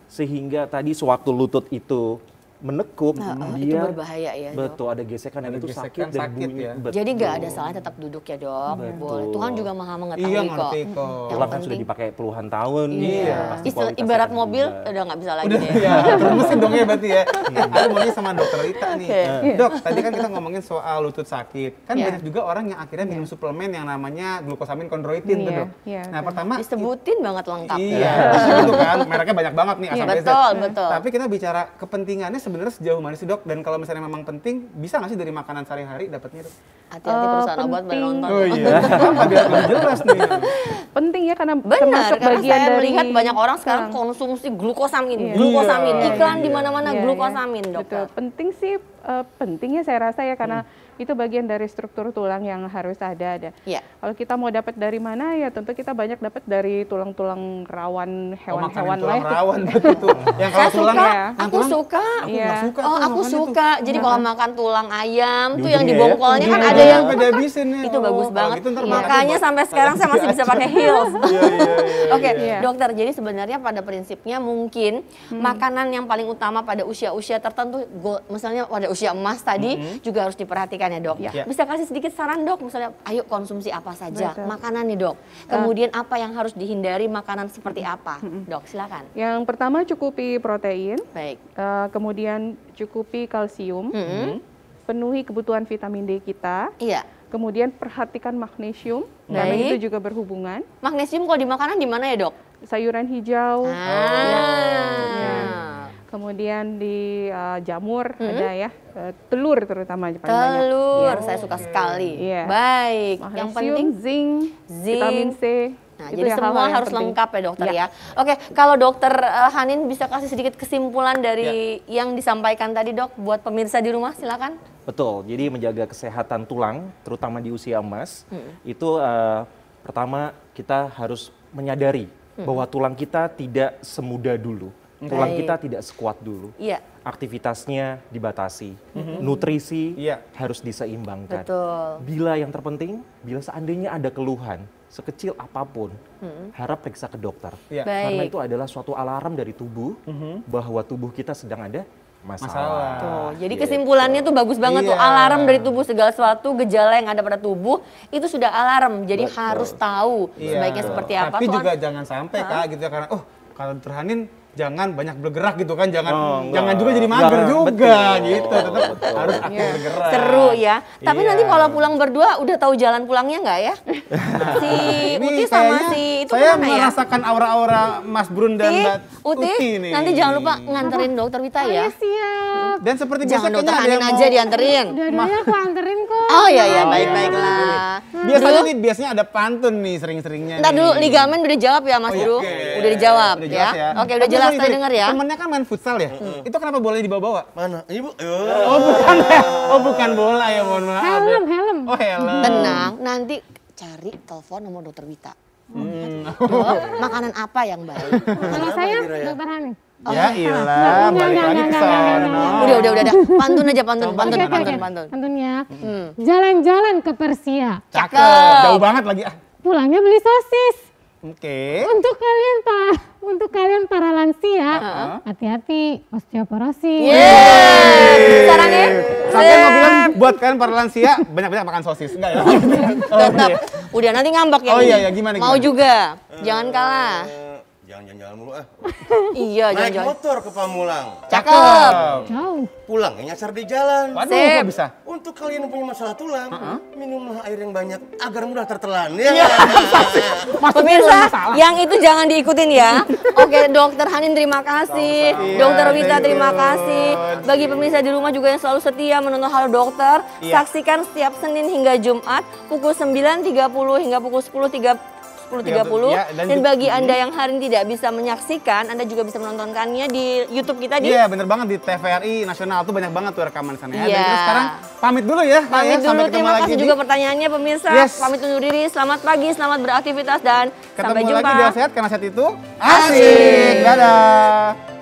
Sehingga tadi sewaktu lutut itu menekuk, Itu dia berbahaya ya dok. betul ada gesekan dan Ada itu gesekan, sakit dan sakit bunyi. ya. Betul. Jadi nggak ada salahnya tetap duduk ya dok. Betul. Boleh. Tuhan juga maha mengetahui Iya, kok. ngerti kok. Yang Tulang kan penting- sudah dipakai puluhan tahun. Iya. pasti Istilah, kualitasnya ibarat akan mobil berubah. udah nggak bisa lagi Udah deh. ya, terus mesin dong ya berarti ya. Aku maunya sama dokter Ita nih. Oke. Dok, tadi kan kita ngomongin soal lutut sakit. Kan Iya. banyak juga orang yang akhirnya minum suplemen yang namanya glukosamin kondroitin tuh, Iya, Dok. iya, Nah, betul. pertama Iya banget lengkap. iya, itu kan mereknya banyak banget nih A sampai Z. Betul, betul. Tapi kita bicara kepentingannya sebenarnya sejauh mana sih dok? Dan kalau misalnya memang penting, bisa nggak sih dari makanan sehari-hari dapatnya dok? Hati-hati perusahaan obat pada nonton. Oh iya, apa biar lebih jelas nih. Penting ya karena Benar, termasuk karena bagian saya dari melihat banyak orang sekarang konsumsi glukosamin, Iya. glukosamin, Iya, iklan iya. di mana-mana Iya, glukosamin, iya. dokter. Betul. Penting sih, pentingnya saya rasa ya karena itu bagian dari struktur tulang yang harus ada. Iya. Kalau kita mau dapat dari mana ya tentu kita banyak dapat dari tulang-tulang rawan hewan-hewan tulang lain. rawan betul. Yang kalau Saya tulang, suka, ya. aku suka. Iya. nggak suka Oh, tuh aku makannya tuh. suka. Jadi kalau makan tulang ayam tuh yang di ujungnya ya? bongkolnya kan Ujungnya ada yang sampai dihabisin ya. itu bagus Oh, banget. gitu ntar Makanya makan sampai sekarang saya masih bisa pakai heels. Iya, iya, iya. Oke, Iya. dokter. Jadi sebenarnya pada prinsipnya mungkin makanan yang paling utama pada usia-usia tertentu, misalnya pada usia emas tadi juga harus diperhatikan ya dok. Iya. Bisa kasih sedikit saran dok, misalnya ayo konsumsi apa saja Betul. makanan nih dok. Kemudian apa yang harus dihindari, makanan seperti apa, dok? Silakan. Yang pertama cukupi protein, Baik. kemudian cukupi kalsium, Mm-mm. penuhi kebutuhan vitamin D kita, Iya. kemudian perhatikan magnesium karena Baik. itu juga berhubungan. Magnesium kalau di makanan di mana ya dok? Sayuran hijau, Ah. kemudian di jamur ada ya, telur terutama paling banyak. Telur, saya suka sekali. Iya. Baik. Yang penting Magnesium, zinc, zinc. vitamin C. Nah, itu jadi ya semua hal-hal yang harus penting. lengkap ya dokter ya. Oke, kalau dokter Hanin bisa kasih sedikit kesimpulan dari yang disampaikan tadi dok buat pemirsa di rumah, silakan. Betul, jadi menjaga kesehatan tulang, terutama di usia emas, itu pertama kita harus menyadari bahwa tulang kita tidak semuda dulu, tulang Baik. kita tidak sekuat dulu. Iya, Aktivitasnya dibatasi, nutrisi Iya. harus diseimbangkan. betul. Bila yang terpenting, bila seandainya ada keluhan, sekecil apapun, harap periksa ke dokter. Iya. Karena Baik. itu adalah suatu alarm dari tubuh bahwa tubuh kita sedang ada Masalah. masalah. Tuh, jadi Gitu. kesimpulannya tuh bagus banget tuh, Iya. alarm dari tubuh segala sesuatu gejala yang ada pada tubuh itu sudah alarm. Jadi harus tahu Iya. sebaiknya seperti apa. Tapi Soal- juga jangan sampai kak gitu ya, karena kalau terhanin jangan banyak bergerak gitu kan, jangan Oh, enggak. jangan juga jadi mager Enggak, juga betul. gitu, tetap Betul. harus aktif bergerak. Seru ya. Tapi Iya. nanti kalau pulang berdua udah tahu jalan pulangnya nggak ya? Si Ini Uti sama kayaknya si itu saya kemana ya? merasakan aura-aura Mas Brun dan Mbak Uti, nih. nanti jangan lupa nganterin dokter Wita ya. Siap. Dan seperti biasa Jangan dokter kayaknya ada Hanin yang aja mau- dianterin. Dua-duanya aku anterin kok. Oh iya iya, Oh, baik-baiklah. Biasanya nih, biasanya ada pantun nih sering-seringnya. Ntar nih. dulu ligamen udah dijawab ya Mas Oh, iya. Bro? Oke. Udah dijawab Udah ya. jelas ya. Oke, udah Tapi jelas sorry, saya dengar ya. Temennya kan main futsal ya? Itu kenapa bolanya dibawa-bawa? Mana? Ibu? Oh bukan ya? Oh bukan bola ya, mohon maaf. ya. Helm. Oh helm. Tenang, nanti cari telepon nomor dokter Wita. Dok, makanan apa yang baik? Kalau saya, dokter Hani. Ya ilah, balik lagi ke sono. Udah. Pantun aja, pantun. Tentunya. Jalan-jalan ke Persia. Cakep. Jauh banget lagi. Ah. Pulangnya beli sosis. Oke. Untuk kalian para lansia, hati-hati osteoporosis. Sarangnya? Sampai mau bilang buat kalian para lansia banyak-banyak makan sosis, enggak ya? Tetap. Udah nanti ngambek ya. Oh iya, gimana? Mau juga. Jangan kalah. Jangan jalan-jalan mulu ah. Iya, Naik jangan. motor ke Pamulang. Cakep. Jauh. Pulangnya nyasar di jalan. Waduh, Sip. kok bisa? Untuk kalian yang punya masalah tulang, minumlah air yang banyak agar mudah tertelan. Ya. Pemirsa, yang itu jangan diikutin ya. Oke, Dokter Hanin terima kasih. Dokter Wita terima kasih. Bagi pemirsa di rumah juga yang selalu setia menonton Halo Dokter, saksikan setiap Senin hingga Jumat pukul 9.30 hingga pukul 10.30. Ya, Dan bagi Anda yang hari ini tidak bisa menyaksikan, Anda juga bisa menontonkannya di YouTube kita di Iya, bener banget di TVRI Nasional tuh banyak banget tuh rekaman sana ya. Dan Iya. kita sekarang pamit dulu ya. Kak, ya. Pamit dulu, Sampai ketemu terima lagi kasih di- juga pertanyaannya pemirsa. Yes. Pamit undur diri, selamat pagi, selamat beraktivitas dan sampai Ketemu jumpa. lagi di Sehat karena Sehat itu asik. Dadah.